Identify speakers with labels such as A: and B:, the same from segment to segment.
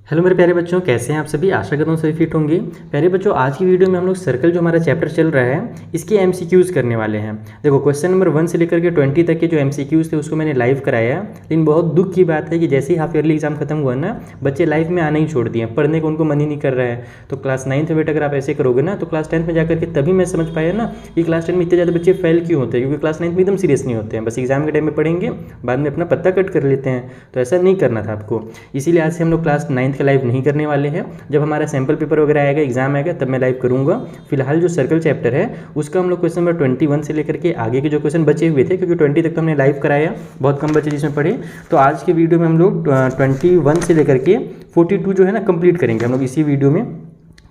A: Hello मेरे प्यारे बच्चों, कैसे हैं आप सभी। आशा करता हूँ सभी फिट होंगे। प्यारे बच्चों, आज की वीडियो में हम लोग सर्कल जो हमारा चैप्टर चल रहा है इसके एमसीक्यूज़ करने वाले हैं। देखो, क्वेश्चन नंबर 1 से लेकर के 20 तक के जो एमसीक्यूज़ थे उसको मैंने लाइव कराया, लेकिन बहुत दुख की बात है कि जैसे ही हाफ ईयरली एग्जाम खत्म हुआ ना, बच्चे लाइव में आना ही छोड़ दिए, पढ़ने को उनको मन ही नहीं कर रहा है। तो क्लास 9th में बेटा अगर आप ऐसे करोगे ना तो क्लास 10th में जाकर के तभी मैं समझ पाया ना कि क्लास 10 में इतने ज़्यादा बच्चे फेल क्यों होते हैं, क्योंकि क्लास 9th में एकदम सीरियस नहीं होते हैं, बस एग्जाम के टाइम में पढ़ेंगे, बाद में अपना पत्ता कट कर लेते हैं। तो ऐसा नहीं करना था आपको, इसीलिए आज से हम लोग क्लास 9th का लाइव नहीं करने वाले हैं। जब हमारा सैम्पल पेपर वगैरह आएगा, एग्जाम आएगा, तब मैं लाइव करूंगा। फिलहाल जो सर्कल चैप्टर है उसका हम लोग क्वेश्चन नंबर 21 से लेकर के आगे के जो क्वेश्चन बचे हुए थे, क्योंकि 20 तक तो हमने लाइव कराया, बहुत कम बच्चे जिसमें पढ़े, तो आज के वीडियो में हम लोग 21 से लेकर के 42 जो है ना कंप्लीट करेंगे हम लोग इसी वीडियो में।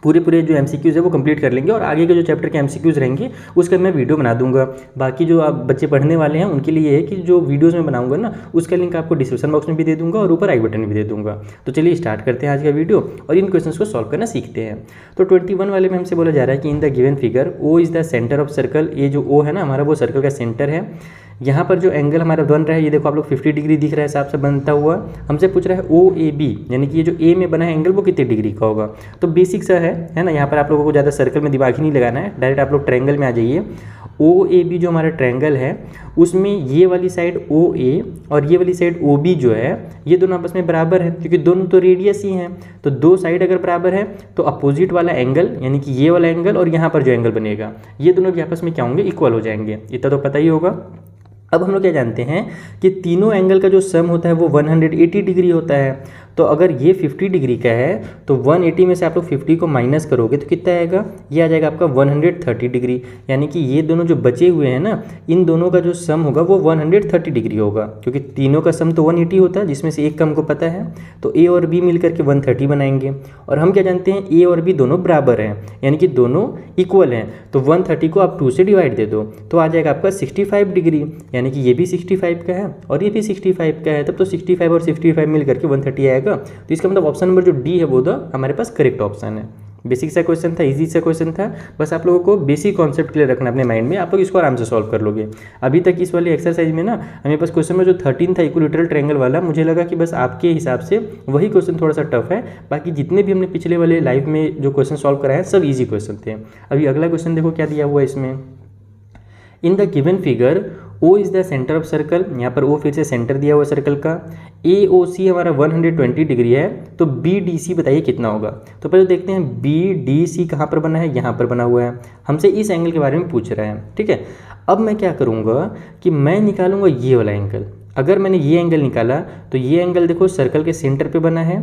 A: पूरे जो एमसीक्यूज़ है वो कंप्लीट कर लेंगे और आगे के जो चैप्टर के एमसीक्यूज़ रहेंगे उसका मैं वीडियो बना दूंगा। बाकी जो आप बच्चे पढ़ने वाले हैं उनके लिए ये है कि जो वीडियोज़ मैं बनाऊंगा ना उसका लिंक आपको डिस्क्रिप्शन बॉक्स में भी दे दूंगा और ऊपर आई बटन में भी दे दूंगा। तो चलिए स्टार्ट करते हैं आज का वीडियो और इन क्वेश्चंस को सॉल्व करना सीखते हैं। तो 21 वाले में हमसे बोला जा रहा है कि in the given figure O is the centre of circle. ये जो ओ है ना हमारा, वो सर्कल का सेंटर है। यहाँ पर जो एंगल हमारा बन रहा है, ये देखो आप लोग 50 डिग्री दिख रहा है हिसाब से बनता हुआ। हमसे पूछ रहा है ओ ए बी, यानी कि ये जो ए में बना है एंगल वो कितने डिग्री का होगा। तो बेसिक सा है ना। यहाँ पर आप लोगों को ज़्यादा सर्कल में दिमाग ही नहीं लगाना है, डायरेक्ट आप लोग ट्रायंगल में आ जाइए। ओ ए बी जो हमारा ट्रायंगल है उसमें ये वाली साइड ओ ए और ये वाली साइड ओ बी जो है ये दोनों आपस में बराबर है, क्योंकि दोनों तो रेडियस ही हैं। तो दो साइड अगर बराबर है तो अपोजिट वाला एंगल, यानी कि ये वाला एंगल और यहाँ पर जो एंगल बनेगा, ये दोनों भी आपस में क्या होंगे, इक्वल हो जाएंगे। इतना तो पता ही होगा। अब हम लोग क्या जानते हैं कि तीनों एंगल का जो सम होता है वो 180 डिग्री होता है। तो अगर ये 50 डिग्री का है तो 180 में से आप लोग 50 को माइनस करोगे तो कितना आएगा, ये आ जाएगा आपका 130 डिग्री। यानी कि ये दोनों जो बचे हुए हैं ना, इन दोनों का जो सम होगा वो 130 डिग्री होगा, क्योंकि तीनों का सम तो 180 होता है, जिसमें से एक का हमको पता है। तो ए और बी मिलकर के 130 बनाएंगे। और हम क्या जानते हैं, ए और बी दोनों बराबर हैं, यानी कि दोनों इक्वल हैं। तो 130 को आप 2 से डिवाइड दे दो तो आ जाएगा आपका 65 डिग्री, यानी कि ये भी 65 का है और ये भी 65 का है। तब तो 65 और 65 मिल करके 130 आएगा। तो इसका मतलब ऑप्शन नंबर जो डी है वो हमारे पास करेक्ट ऑप्शन है। बेसिक सा क्वेश्चन था, इजी सा क्वेश्चन था, बस आप लोगों को बेसिक कॉन्सेप्ट क्लियर रखना अपने माइंड में, आप लोग इसको आराम से सॉल्व कर लोगे। अभी तक इस वाली एक्सरसाइज में ना हमें पास क्वेश्चन में जो 13 था इक्विलैटरल ट्रायंगल वाला, मुझे लगा कि बस आपके हिसाब से वही क्वेश्चन थोड़ा सा टफ है। बाकी जितने भी हमने पिछले वाले लाइव में जो क्वेश्चन सॉल्व कराए सब ईजी क्वेश्चन थे। अभी अगला क्वेश्चन देखो क्या दिया हुआ है इसमें। इन the given figure O is the centre of circle. यहाँ पर O फिर से सेंटर दिया हुआ सर्कल का। AOC हमारा 120 डिग्री है, तो BDC बताइए कितना होगा। तो पहले देखते हैं BDC कहाँ पर बना है, यहाँ पर बना हुआ है। हमसे इस एंगल के बारे में पूछ रहा है, ठीक है। अब मैं क्या करूँगा कि मैं निकालूंगा ये वाला एंगल। अगर मैंने ये एंगल निकाला तो ये एंगल देखो सर्कल के सेंटर पे बना है,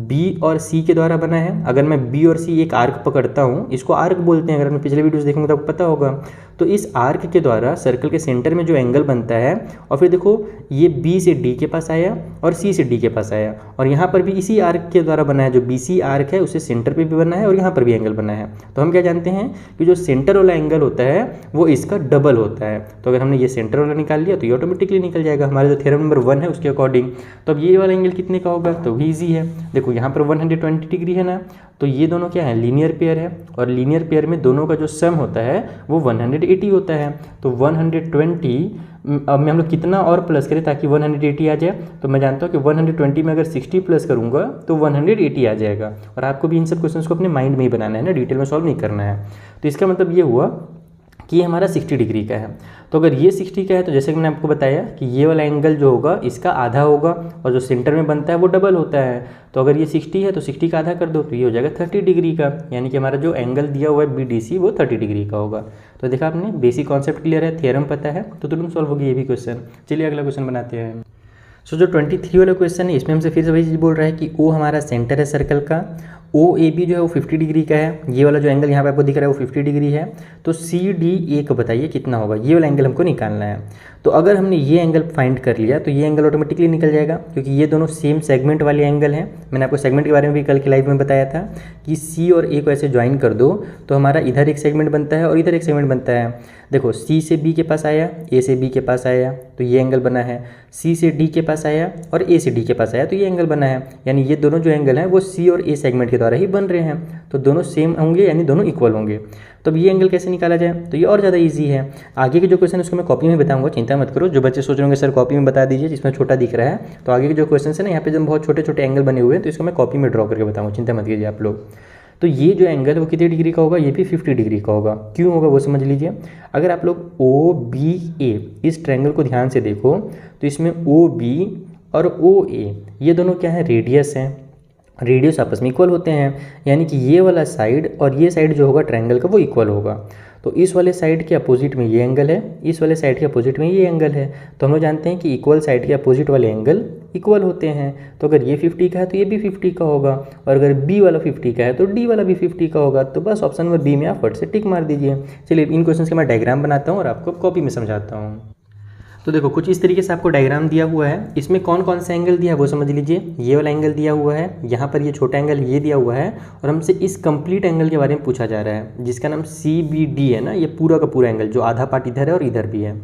A: B और C के द्वारा बना है। अगर मैं B और C एक आर्क पकड़ता हूँ, इसको आर्क बोलते हैं, अगर मैं पिछले वीडियोस देखेंगे तो आपको पता होगा। तो इस आर्क के द्वारा सर्कल के सेंटर में जो एंगल बनता है, और फिर देखो ये B से D के पास आया और C से D के पास आया, और यहाँ पर भी इसी आर्क के द्वारा बना है, जो BC आर्क है उससे सेंटर पे भी बना है और यहाँ पर भी एंगल बना है। तो हम क्या जानते हैं कि जो सेंटर वाला एंगल होता है वो इसका डबल होता है। तो अगर हमने ये सेंटर वाला निकाल लिया तो ये ऑटोमेटिकली निकल जाएगा हमारा जो थ्योरम नंबर 1 है उसके अकॉर्डिंग। तो अब ये वाला एंगल कितने का होगा, तो भी ईजी है। देखो यहाँ पर 120 डिग्री है ना, तो ये दोनों क्या है, लीनियर पेयर है, और लीनियर पेयर में दोनों का जो सम होता है वो 180 होता है। तो 120 अब में हम लोग कितना और प्लस करें ताकि 180 आ जाए। तो मैं जानता हूँ कि 120 में अगर 60 प्लस करूँगा तो 180 आ जाएगा। और आपको भी इन सब क्वेश्चंस को अपने माइंड में ही बनाना है ना, डिटेल में सॉल्व नहीं करना है। तो इसका मतलब ये हुआ कि ये हमारा 60 डिग्री का है। तो अगर ये 60 का है तो जैसे कि मैंने आपको बताया कि ये वाला एंगल जो होगा इसका आधा होगा, और जो सेंटर में बनता है वो डबल होता है। तो अगर ये 60 है तो 60 का आधा कर दो तो ये हो जाएगा 30 डिग्री का, यानी कि हमारा जो एंगल दिया हुआ है BDC वो 30 डिग्री का होगा। तो देखा आपने, बेसिक कॉन्सेप्ट क्लियर है, थ्योरम पता है, तो तुरंत सॉल्व होगी ये भी क्वेश्चन। चलिए अगला क्वेश्चन बनाते हैं। सो जो 23 वाला क्वेश्चन है इसमें हमसे फिर से वही चीज़ बोल रहा है कि O हमारा सेंटर है सर्कल का, OAB जो है वो 50 डिग्री का है, ये वाला जो एंगल यहाँ पे आपको दिख रहा है वो 50 डिग्री है। तो CDA को बताइए कितना होगा, ये वाला एंगल हमको निकालना है। तो अगर हमने ये एंगल फाइंड कर लिया तो ये एंगल ऑटोमेटिकली निकल जाएगा, क्योंकि ये दोनों सेम सेगमेंट वाले एंगल हैं। मैंने आपको सेगमेंट के बारे में भी कल के लाइव में बताया था कि C और A को ऐसे ज्वाइन कर दो तो हमारा इधर एक सेगमेंट बनता है और इधर एक सेगमेंट बनता है। देखो C से B के पास आया, A से B के पास आया, तो ये एंगल बना है। C से D के पास आया और A से D के पास आया, तो ये एंगल बना है। यानी ये दोनों जो एंगल हैं वो C और A सेगमेंट के द्वारा ही बन रहे हैं। तो दोनों सेम होंगे यानी दोनों इक्वल होंगे। तो अब ये एंगल कैसे निकाला जाए, तो ये और ज़्यादा इजी है। आगे के जो क्वेश्चन है उसको मैं कॉपी में बताऊंगा, चिंता मत करो। जो बच्चे सोच रहे होंगे सर कॉपी में बता दीजिए जिसमें छोटा दिख रहा है, तो आगे के जो क्वेश्चन है ना, यहाँ पे जब बहुत छोटे छोटे एंगल बने हुए हैं तो इसको मैं कॉपी में ड्रॉ करके बताऊँगा, चिंता मत कीजिए आप लोग। तो ये जो एंगल है वो कितने डिग्री का होगा, ये भी 50 डिग्री का होगा। क्यों होगा वो समझ लीजिए। अगर आप लोग OBA इस ट्रायंगल को ध्यान से देखो तो इसमें OB और OA ये दोनों क्या है, रेडियस हैं। रेडियस आपस में इक्वल होते हैं, यानी कि ये वाला साइड और ये साइड जो होगा ट्रायंगल का वो इक्वल होगा। तो इस वाले साइड के अपोजिट में ये एंगल है, इस वाले साइड के अपोजिट में ये एंगल है। तो हम लोग जानते हैं कि इक्वल साइड के अपोजिट वाले एंगल इक्वल होते हैं। तो अगर ये 50 का है तो ये भी 50 का होगा, और अगर B वाला 50 का है तो D वाला भी 50 का होगा। तो बस ऑप्शन नंबर B में आप फट से टिक मार दीजिए। चलिए इन क्वेश्चन के मैं डायग्राम बनाता हूँ और आपको कॉपी में समझाता हूँ। तो देखो कुछ इस तरीके से आपको डायग्राम दिया हुआ है। इसमें कौन कौन सा एंगल दिया है वो समझ लीजिए। ये वाला एंगल दिया हुआ है, यहाँ पर ये छोटा एंगल ये दिया हुआ है, और हमसे इस कंप्लीट एंगल के बारे में पूछा जा रहा है जिसका नाम CBD है ना, ये पूरा का पूरा एंगल जो आधा पार्ट इधर है और इधर भी है।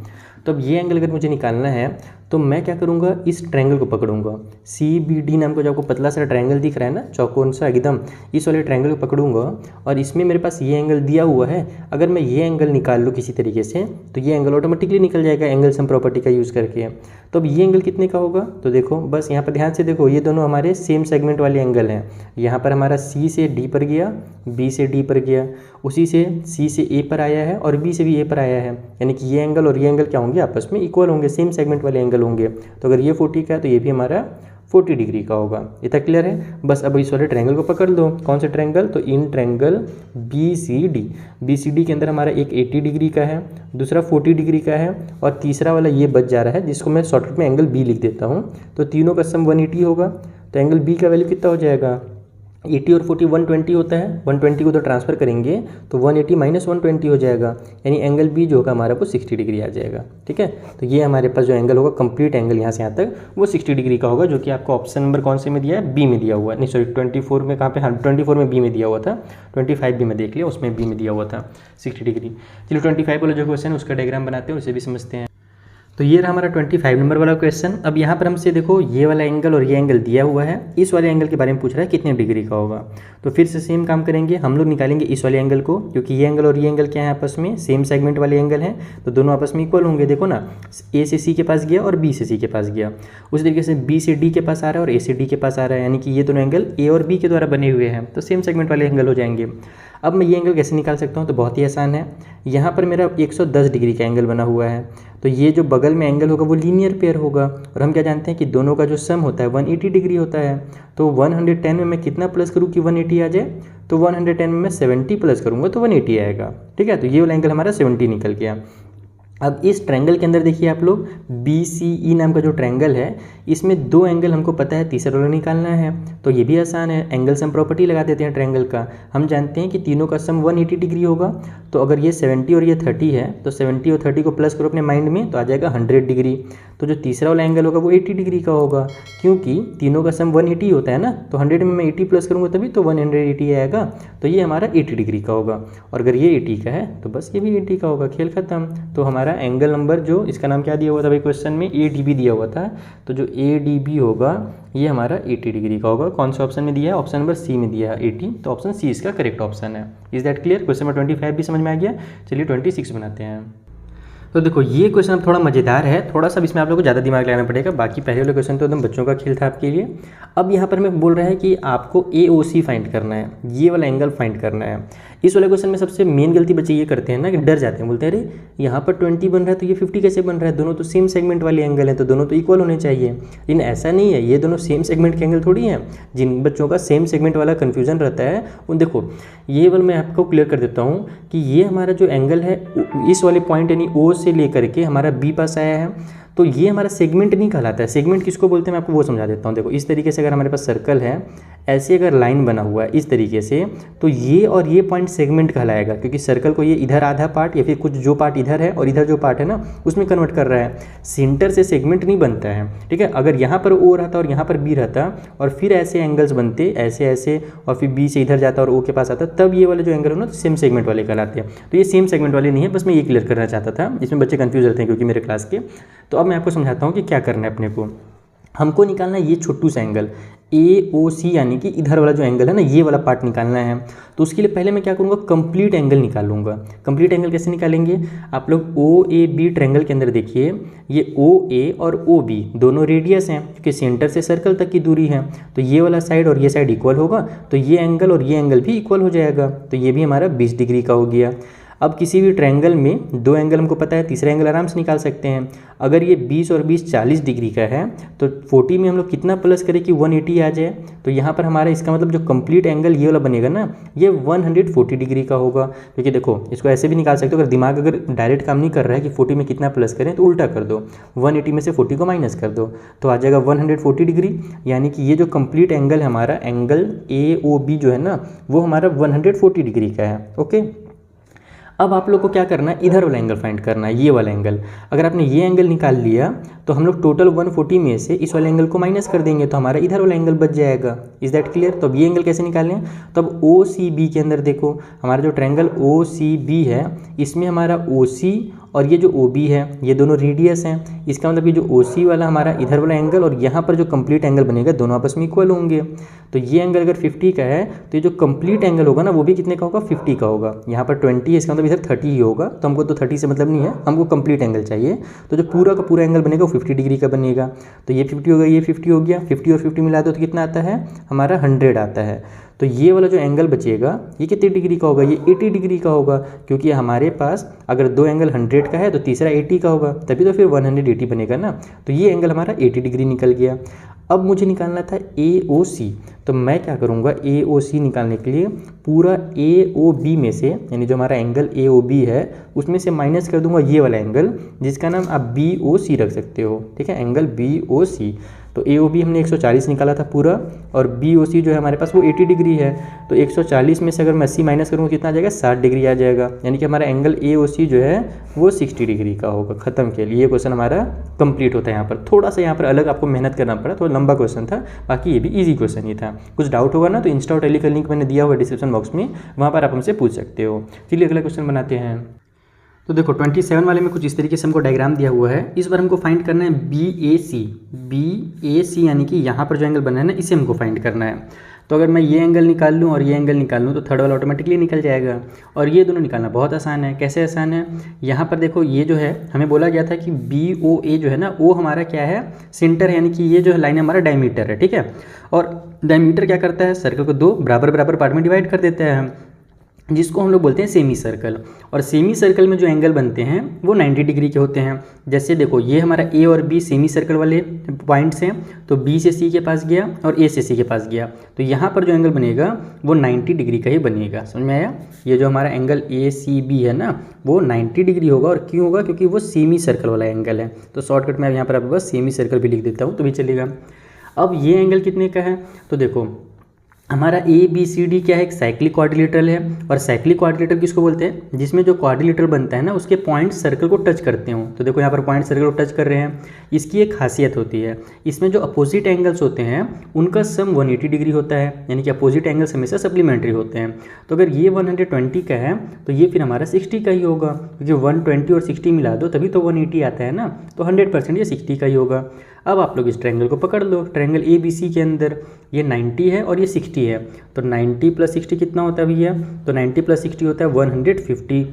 A: तो अब ये एंगल अगर मुझे निकालना है तो मैं क्या करूँगा, इस ट्रायंगल को पकड़ूंगा। CBD नाम का जो आपको पतला सा ट्रायंगल दिख रहा है ना, चौकोन सा एकदम, इस वाले ट्रायंगल को पकड़ूंगा और इसमें मेरे पास ये एंगल दिया हुआ है। अगर मैं ये एंगल निकाल लूँ किसी तरीके से तो ये एंगल ऑटोमेटिकली निकल जाएगा एंगल सम प्रॉपर्टी का यूज़ करके। तो अब ये एंगल कितने का होगा, तो देखो बस यहाँ पर ध्यान से देखो, ये दोनों हमारे सेम सेगमेंट वाले एंगल हैं। यहाँ पर हमारा C से D पर गया, B से D पर गया, उसी से C से A पर आया है और B से भी A पर आया है, यानी कि ये एंगल और ये एंगल क्या होंगे, आपस में इक्वल होंगे, सेम सेगमेंट वाले एंगल होंगे। तो अगर ये 40 का है तो ये भी हमारा 40 डिग्री का होगा। इतना क्लियर है। बस अब इस वाले ट्रायंगल को पकड़ लो। कौन सा ट्रायंगल, तो इन ट्रायंगल BCD के अंदर हमारा एक 80 डिग्री का है, दूसरा 40 डिग्री का है, और तीसरा वाला ये बच जा रहा है जिसको मैं शॉर्टकट में एंगल B लिख देता हूँ। तो तीनों का सम 180 होगा। तो एंगल B का वैल्यू कितना हो जाएगा, 80 और 40 120 होता है। 120 को तो ट्रांसफर करेंगे तो 180 माइनस 120 हो जाएगा, यानी एंगल B जो होगा हमारा वो 60 डिग्री आ जाएगा। ठीक है, तो ये हमारे पास जो एंगल होगा कंप्लीट एंगल यहाँ से यहाँ तक वो 60 डिग्री का होगा, जो कि आपको ऑप्शन नंबर कौन से में दिया है, B में दिया हुआ है। नहीं सॉरी 24 में कहाँ पे, हाँ 24 में B में दिया हुआ था, 25 भी मैं देख लिया उसमें B में दिया हुआ था 60 डिग्री। चलिए 25 वाला जो क्वेश्चन है उसका डायग्राम बनाते हैं, उसे भी समझते हैं। तो ये रहा हमारा 25 नंबर वाला क्वेश्चन। अब यहाँ पर हमसे देखो ये वाला एंगल और ये एंगल दिया हुआ है, इस वाले एंगल के बारे में पूछ रहा है कितने डिग्री का होगा। तो फिर से सेम काम करेंगे, हम लोग निकालेंगे इस वाले एंगल को, क्योंकि ये एंगल और ये एंगल क्या है, आपस में सेम सेगमेंट वाले एंगल हैं, तो दोनों आपस में इक्वल होंगे। देखो ना, A से C के पास गया और B से C के पास गया, उसी तरीके से B से D के पास आ रहा है और A से D के पास आ रहा है, यानी कि ये दोनों एंगल A और B के द्वारा बने हुए हैं, तो सेम सेगमेंट वाले एंगल हो जाएंगे। अब मैं ये एंगल कैसे निकाल सकता हूँ, तो बहुत ही आसान है। यहाँ पर मेरा 110 डिग्री का एंगल बना हुआ है, तो ये जो बगल में एंगल होगा वो लीनियर पेयर होगा, और हम क्या जानते हैं कि दोनों का जो सम होता है 180 डिग्री होता है। तो 110 में मैं कितना प्लस करूँ कि 180 आ जाए, तो 110 में मैं 70 प्लस करूँगा तो 180 आएगा। ठीक है, तो ये वाला एंगल हमारा 70 निकल गया। अब इस ट्रायंगल के अंदर देखिए आप लोग, BCE नाम का जो ट्रायंगल है इसमें दो एंगल हमको पता है, तीसरा वाला निकालना है। तो ये भी आसान है, एंगल सम प्रॉपर्टी लगा देते हैं ट्रायंगल का। हम जानते हैं कि तीनों का सम 180 डिग्री होगा, तो अगर ये 70 और ये 30 है तो 70 और 30 को प्लस करो अपने माइंड में तो आ जाएगा 100 डिग्री। तो जो तीसरा वाला एंगल होगा वो 80 डिग्री का होगा, क्योंकि तीनों का सम 180 होता है ना, तो 100 में मैं 80 प्लस करूँगा तभी तो 180 आएगा, तो ये हमारा 80 डिग्री का होगा। और अगर ये 80 का है तो बस ये भी 80 का होगा, खेल खत्म। तो हमारा एंगल नंबर जो इसका नाम क्या दिया हुआ था भाई क्वेश्चन में, ADB दिया हुआ था, तो जो ADB होगा ये हमारा 80 डिग्री का होगा। कौन सा ऑप्शन में दिया है, ऑप्शन नंबर C में दिया है 80, तो ऑप्शन C इसका करेक्ट ऑप्शन है। Is that clear, question number 25 भी समझ में आ गया। चलिए 26 बनाते हैं। तो देखो ये क्वेश्चन अब थोड़ा मज़ेदार है, थोड़ा सा इसमें आप लोगों को ज़्यादा दिमाग लगाना पड़ेगा, बाकी पहले वाले क्वेश्चन तो एकदम बच्चों का खेल था आपके लिए। अब यहाँ पर मैं बोल रहा है कि आपको AOC फाइंड करना है, ये वाला एंगल फाइंड करना है। इस वाले क्वेश्चन में सबसे मेन गलती बच्चे ये करते हैं ना कि डर जाते हैं, बोलते हैं अरे यहाँ पर 20 बन रहा है तो ये 50 कैसे बन रहा है, दोनों तो सेम सेगमेंट वाले एंगल हैं तो दोनों तो इक्वल होने चाहिए। लेकिन ऐसा नहीं है, ये दोनों सेम सेगमेंट के एंगल थोड़ी हैं। जिन बच्चों का सेम सेगमेंट वाला कन्फ्यूजन रहता है उन देखो ये वाला मैं आपको क्लियर कर देता हूँ कि ये हमारा जो एंगल है इस वाले पॉइंट यानी O से लेकर के हमारा B पास आया है, तो ये हमारा सेगमेंट नहीं कहलाता है। सेगमेंट किसको बोलते हैं मैं आपको वो समझा देता हूँ। देखो इस तरीके से अगर हमारे पास सर्कल है, ऐसे अगर लाइन बना हुआ है इस तरीके से, तो ये और ये पॉइंट सेगमेंट कहलाएगा, क्योंकि सर्कल को ये इधर आधा पार्ट या फिर कुछ जो पार्ट इधर है और इधर जो पार्ट है ना उसमें कन्वर्ट कर रहा है। सेंटर से सेगमेंट नहीं बनता है, ठीक है। अगर यहाँ पर O रहता और यहाँ पर B रहता और फिर ऐसे एंगल्स बनते ऐसे ऐसे और फिर B से इधर जाता और O के पास आता, तब ये वाले जो एंगल है ना सेम सेगमेंट वाले कहलाते हैं। तो ये सेम सेगमेंट वाले नहीं है, बस मैं ये क्लियर करना चाहता था, इसमें बच्चे कन्फ्यूज रहते हैं क्योंकि मेरे क्लास के। तो अब मैं आपको समझाता हूँ कि क्या करना है अपने को। हमको निकालना है ये छोटू सा एंगल AOC, यानी कि इधर वाला जो एंगल है ना, ये वाला पार्ट निकालना है। तो उसके लिए पहले मैं क्या करूँगा, कंप्लीट एंगल निकालूंगा। कंप्लीट एंगल कैसे निकालेंगे, आप लोग OAB ट्रायंगल के अंदर देखिए, ये OA और OB दोनों रेडियस हैं, क्योंकि सेंटर से सर्कल तक की दूरी है। तो ये वाला साइड और ये साइड इक्वल होगा, तो ये एंगल और ये एंगल भी इक्वल हो जाएगा। तो ये भी हमारा 20 डिग्री का हो गया। अब किसी भी ट्रायंगल में दो एंगल हमको पता है, तीसरा एंगल आराम से निकाल सकते हैं। अगर ये 20 और 20 40 डिग्री का है, तो 40 में हम लोग कितना प्लस करें कि 180 आ जाए। तो यहाँ पर हमारा इसका मतलब जो कंप्लीट एंगल ये वाला बनेगा ना, ये 140 डिग्री का होगा। क्योंकि देखो इसको ऐसे भी निकाल सकते हो, अगर दिमाग अगर डायरेक्ट काम नहीं कर रहा है कि 40 में कितना प्लस करें, तो उल्टा कर दो, 180 में से 40 को माइनस कर दो, तो आ जाएगा 140 डिग्री। यानी कि ये जो कंप्लीट एंगल है हमारा, एंगल AOB जो है ना, वो हमारा 140 डिग्री का है। ओके, अब आप लोग को क्या करना है, इधर वाला एंगल फाइंड करना है, ये वाला एंगल। अगर आपने ये एंगल निकाल लिया, तो हम लोग टोटल 140 में से इस वाले एंगल को माइनस कर देंगे, तो हमारा इधर वाला एंगल बच जाएगा। Is that clear. तो अब ये एंगल कैसे निकालें, तो अब OCB के अंदर देखो, हमारा जो ट्रायंगल OCB है, इसमें हमारा OC और ये जो OB है, ये दोनों रेडियस हैं। इसका मतलब कि जो OC वाला हमारा इधर वाला एंगल और यहाँ पर जो कंप्लीट एंगल बनेगा, दोनों आपस में इक्वल होंगे। तो ये एंगल अगर 50 का है, तो ये जो कंप्लीट एंगल होगा ना, वो भी कितने का होगा, 50 का होगा। यहाँ पर 20 है, इसका मतलब इधर 30 ही होगा। तो हमको तो 30 से मतलब नहीं है, हमको कंप्लीट एंगल चाहिए। तो जो पूरा का पूरा एंगल बनेगा वो 50 डिग्री का बनेगा। तो ये 50 हो गया, ये 50 हो गया, 50 और 50 मिला दो तो कितना आता है, हमारा 100 आता है। तो ये वाला जो एंगल बचेगा, ये कितने डिग्री का होगा, ये 80 डिग्री का होगा। क्योंकि हमारे पास अगर दो एंगल 100 का है, तो तीसरा 80 का होगा, तभी तो फिर 180 बनेगा ना। तो ये एंगल हमारा 80 डिग्री निकल गया। अब मुझे निकालना था AOC। तो मैं क्या करूँगा, AOC निकालने के लिए पूरा AOB में से, यानी जो हमारा एंगल AOB है, उसमें से माइनस कर दूंगा ये वाला एंगल, जिसका नाम आप BOC रख सकते हो। ठीक है, एंगल BOC। तो AOB हमने 140 निकाला था पूरा, और BOC जो है हमारे पास वो 80 डिग्री है। तो 140 में से अगर मैं 80 माइनस करूँगा, कितना आ जाएगा, 60 डिग्री आ जाएगा। यानी कि हमारा एंगल AOC जो है वो 60 डिग्री का होगा। खत्म के लिए ये क्वेश्चन हमारा कंप्लीट होता है। यहाँ पर थोड़ा सा यहाँ पर अलग आपको मेहनत करना पड़ा, थोड़ा लंबा क्वेश्चन था, बाकी ये भी ईजी क्वेश्चन ही था। कुछ डाउट होगा ना, तो इंस्टा और टेली का लिंक मैंने दिया हुआ है डिस्क्रिप्शन बॉक्स में, वहाँ पर आप हमसे पूछ सकते हो। चलिए अगला क्वेश्चन बनाते हैं। तो देखो 27 वाले में कुछ इस तरीके से हमको डायग्राम दिया हुआ है। इस बार हमको फाइंड करना है BAC, यानी कि यहाँ पर जो एंगल बना है ना, इसे हमको फाइंड करना है। तो अगर मैं ये एंगल निकाल लूँ और ये एंगल निकाल लूँ, तो थर्ड वाला ऑटोमेटिकली निकल जाएगा। और ये दोनों निकालना बहुत आसान है। कैसे आसान है, यहाँ पर देखो, ये जो है हमें बोला गया था कि BOA जो है ना, वो हमारा क्या है, सेंटर है, यानी कि ये जो है लाइन हमारा डायमीटर है। ठीक है, और डायमीटर क्या करता है, सर्कल को दो बराबर बराबर पार्ट में डिवाइड कर देता है, जिसको हम लोग बोलते हैं सेमी सर्कल। और सेमी सर्कल में जो एंगल बनते हैं वो 90 डिग्री के होते हैं। जैसे देखो, ये हमारा A और B सेमी सर्कल वाले पॉइंट्स हैं, तो B से C के पास गया और A से C के पास गया, तो यहाँ पर जो एंगल बनेगा वो 90 डिग्री का ही बनेगा। समझ में आया। ये जो हमारा एंगल ACB है ना, वो 90 डिग्री होगा। और क्यों होगा, क्योंकि वो सेमी सर्कल वाला एंगल है। तो शॉर्टकट में यहाँ पर आपके पास सेमी सर्कल भी लिख देता हूँ, तो भी चलेगा। अब ये एंगल कितने का है, तो देखो हमारा ABCD क्या है, एक साइक्लिक क्वाड्रिलेटरल है। और साइक्लिक क्वाड्रिलेटरल किसको बोलते हैं, जिसमें जो क्वाड्रिलेटरल बनता है ना, उसके पॉइंट सर्कल को टच करते हो। तो देखो यहाँ पर पॉइंट सर्कल को टच कर रहे हैं। इसकी एक खासियत होती है, इसमें जो अपोजिट एंगल्स होते हैं उनका सम 180 डिग्री होता है, यानी कि अपोजिट एंगल्स हमेशा सप्लीमेंट्री होते हैं। तो अगर ये 120 का है, तो ये फिर हमारा 60 का ही होगा, क्योंकि 120 और 60 मिला दो तभी तो 180 आता है ना। तो 100% ये 60 का ही होगा। अब आप लोग इस ट्रायंगल को पकड़ लो, ट्रायंगल ABC के अंदर ये 90 है और ये 60 है। तो 90 + 60 कितना होता है भैया, तो 90 + 60 होता है 150।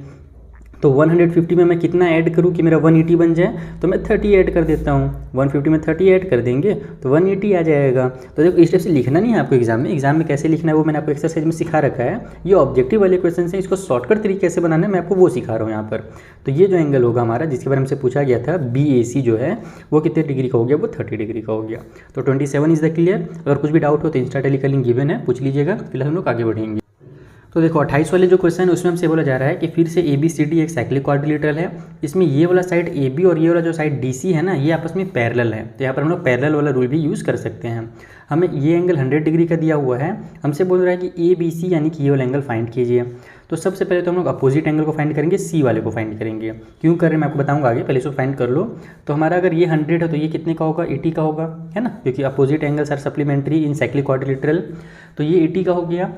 A: तो 150 में मैं कितना ऐड करूं कि मेरा 180 बन जाए, तो मैं 30 ऐड कर देता हूं। 150 में 30 ऐड कर देंगे तो 180 आ जाएगा। तो देखो इस टाइप से लिखना नहीं है आपको एग्जाम में कैसे लिखना है वो मैंने आपको एक्सरसाइज में सिखा रखा है। ये ऑब्जेक्टिव वाले क्वेश्चन हैं, इसको शॉर्टकट तरीके कैसे बनाना है मैं आपको वो सिखा रहा हूँ यहाँ पर। तो ये जो एंगल होगा हमारा, जिसके बारे में हमसे पूछा गया था, BAC जो है वो कितने डिग्री का हो गया, वो 30 डिग्री का हो गया। तो 27 इज द क्लियर। अगर कुछ भी डाउट हो तो इंस्टा टेली का लिंक गिवन है, पूछ लीजिएगा। फिलहाल हम लोग आगे बढ़ेंगे। तो देखो 28 वाले जो क्वेश्चन है उसमें हमसे बोला जा रहा है कि फिर से ABCD एक साइक्लिक क्वाड्रिलेटरल है। इसमें ये वाला साइड AB और ये वाला जो साइड DC है ना, ये आपस में पैरेलल है। तो यहाँ पर हम लोग पैरेलल वाला रूल भी यूज़ कर सकते हैं। हमें ये एंगल 100 डिग्री का दिया हुआ है, हमसे बोल रहा है कि ABC यानी कि ये वाला एंगल फाइंड कीजिए। तो सबसे पहले तो हम लोग अपोजिट एंगल को फाइंड करेंगे, C वाले को फाइंड करेंगे। क्यों कर रहे हैं मैं आपको बताऊंगा आगे, पहले इसको फाइंड कर लो। तो हमारा अगर ये 100 है तो ये कितने का होगा, 80 का होगा, है ना, क्योंकि opposite angles are supplementary in cyclic quadrilateral. तो ये 80 का हो गया।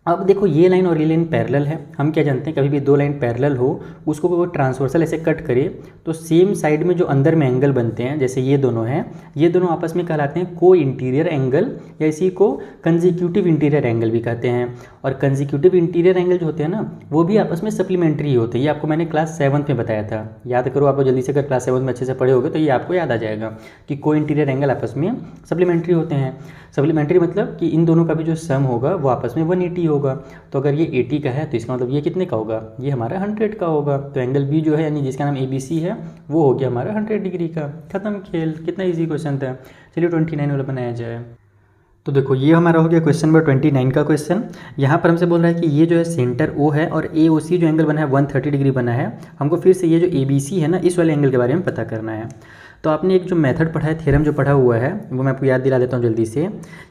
A: अब देखो ये लाइन और ये लाइन पैरेलल है। हम क्या जानते हैं, कभी भी दो लाइन पैरेलल हो उसको कोई ट्रांसवर्सल ऐसे कट करे तो सेम साइड में जो अंदर में एंगल बनते हैं, जैसे ये दोनों हैं, ये दोनों आपस में कहलाते हैं को इंटीरियर एंगल, या इसी को कंजिक्यूटिव इंटीरियर एंगल भी कहते हैं। और कंजिक्यूटिव इंटीरियर एंगल जो होते हैं ना, वो भी आपस में सप्लीमेंट्री होते हैं। ये आपको मैंने क्लास 7 में बताया था, याद करो आप लोग जल्दी से। अगर क्लास 7 में अच्छे से पढ़े होगे तो ये आपको याद आ जाएगा कि को इंटीरियर एंगल आपस में सप्लीमेंट्री होते हैं। सप्लीमेंट्री मतलब कि इन दोनों का भी जो सम होगा वो आपस में 180 होगा। तो अगर ये 80 का है तो इसका मतलब ये कितने का होगा, ये हमारा 100 का होगा। तो एंगल बी जो है यानी जिसका नाम ABC है वो हो गया हमारा 100 डिग्री का। खत्म खेल। कितना ईजी क्वेश्चन था। चलिए 29 वाला बनाया जाए। तो देखो ये हमारा हो गया क्वेश्चन नंबर 29 का क्वेश्चन। यहाँ पर हमसे बोल रहा है कि ये जो है सेंटर O है और AOC जो एंगल बना है 130 डिग्री बना है। हमको फिर से ये जो ABC है ना, इस वाले एंगल के बारे में पता करना है। तो आपने एक जो मेथड पढ़ा है, थ्योरम जो पढ़ा हुआ है, वो मैं आपको याद दिला देता हूँ जल्दी से,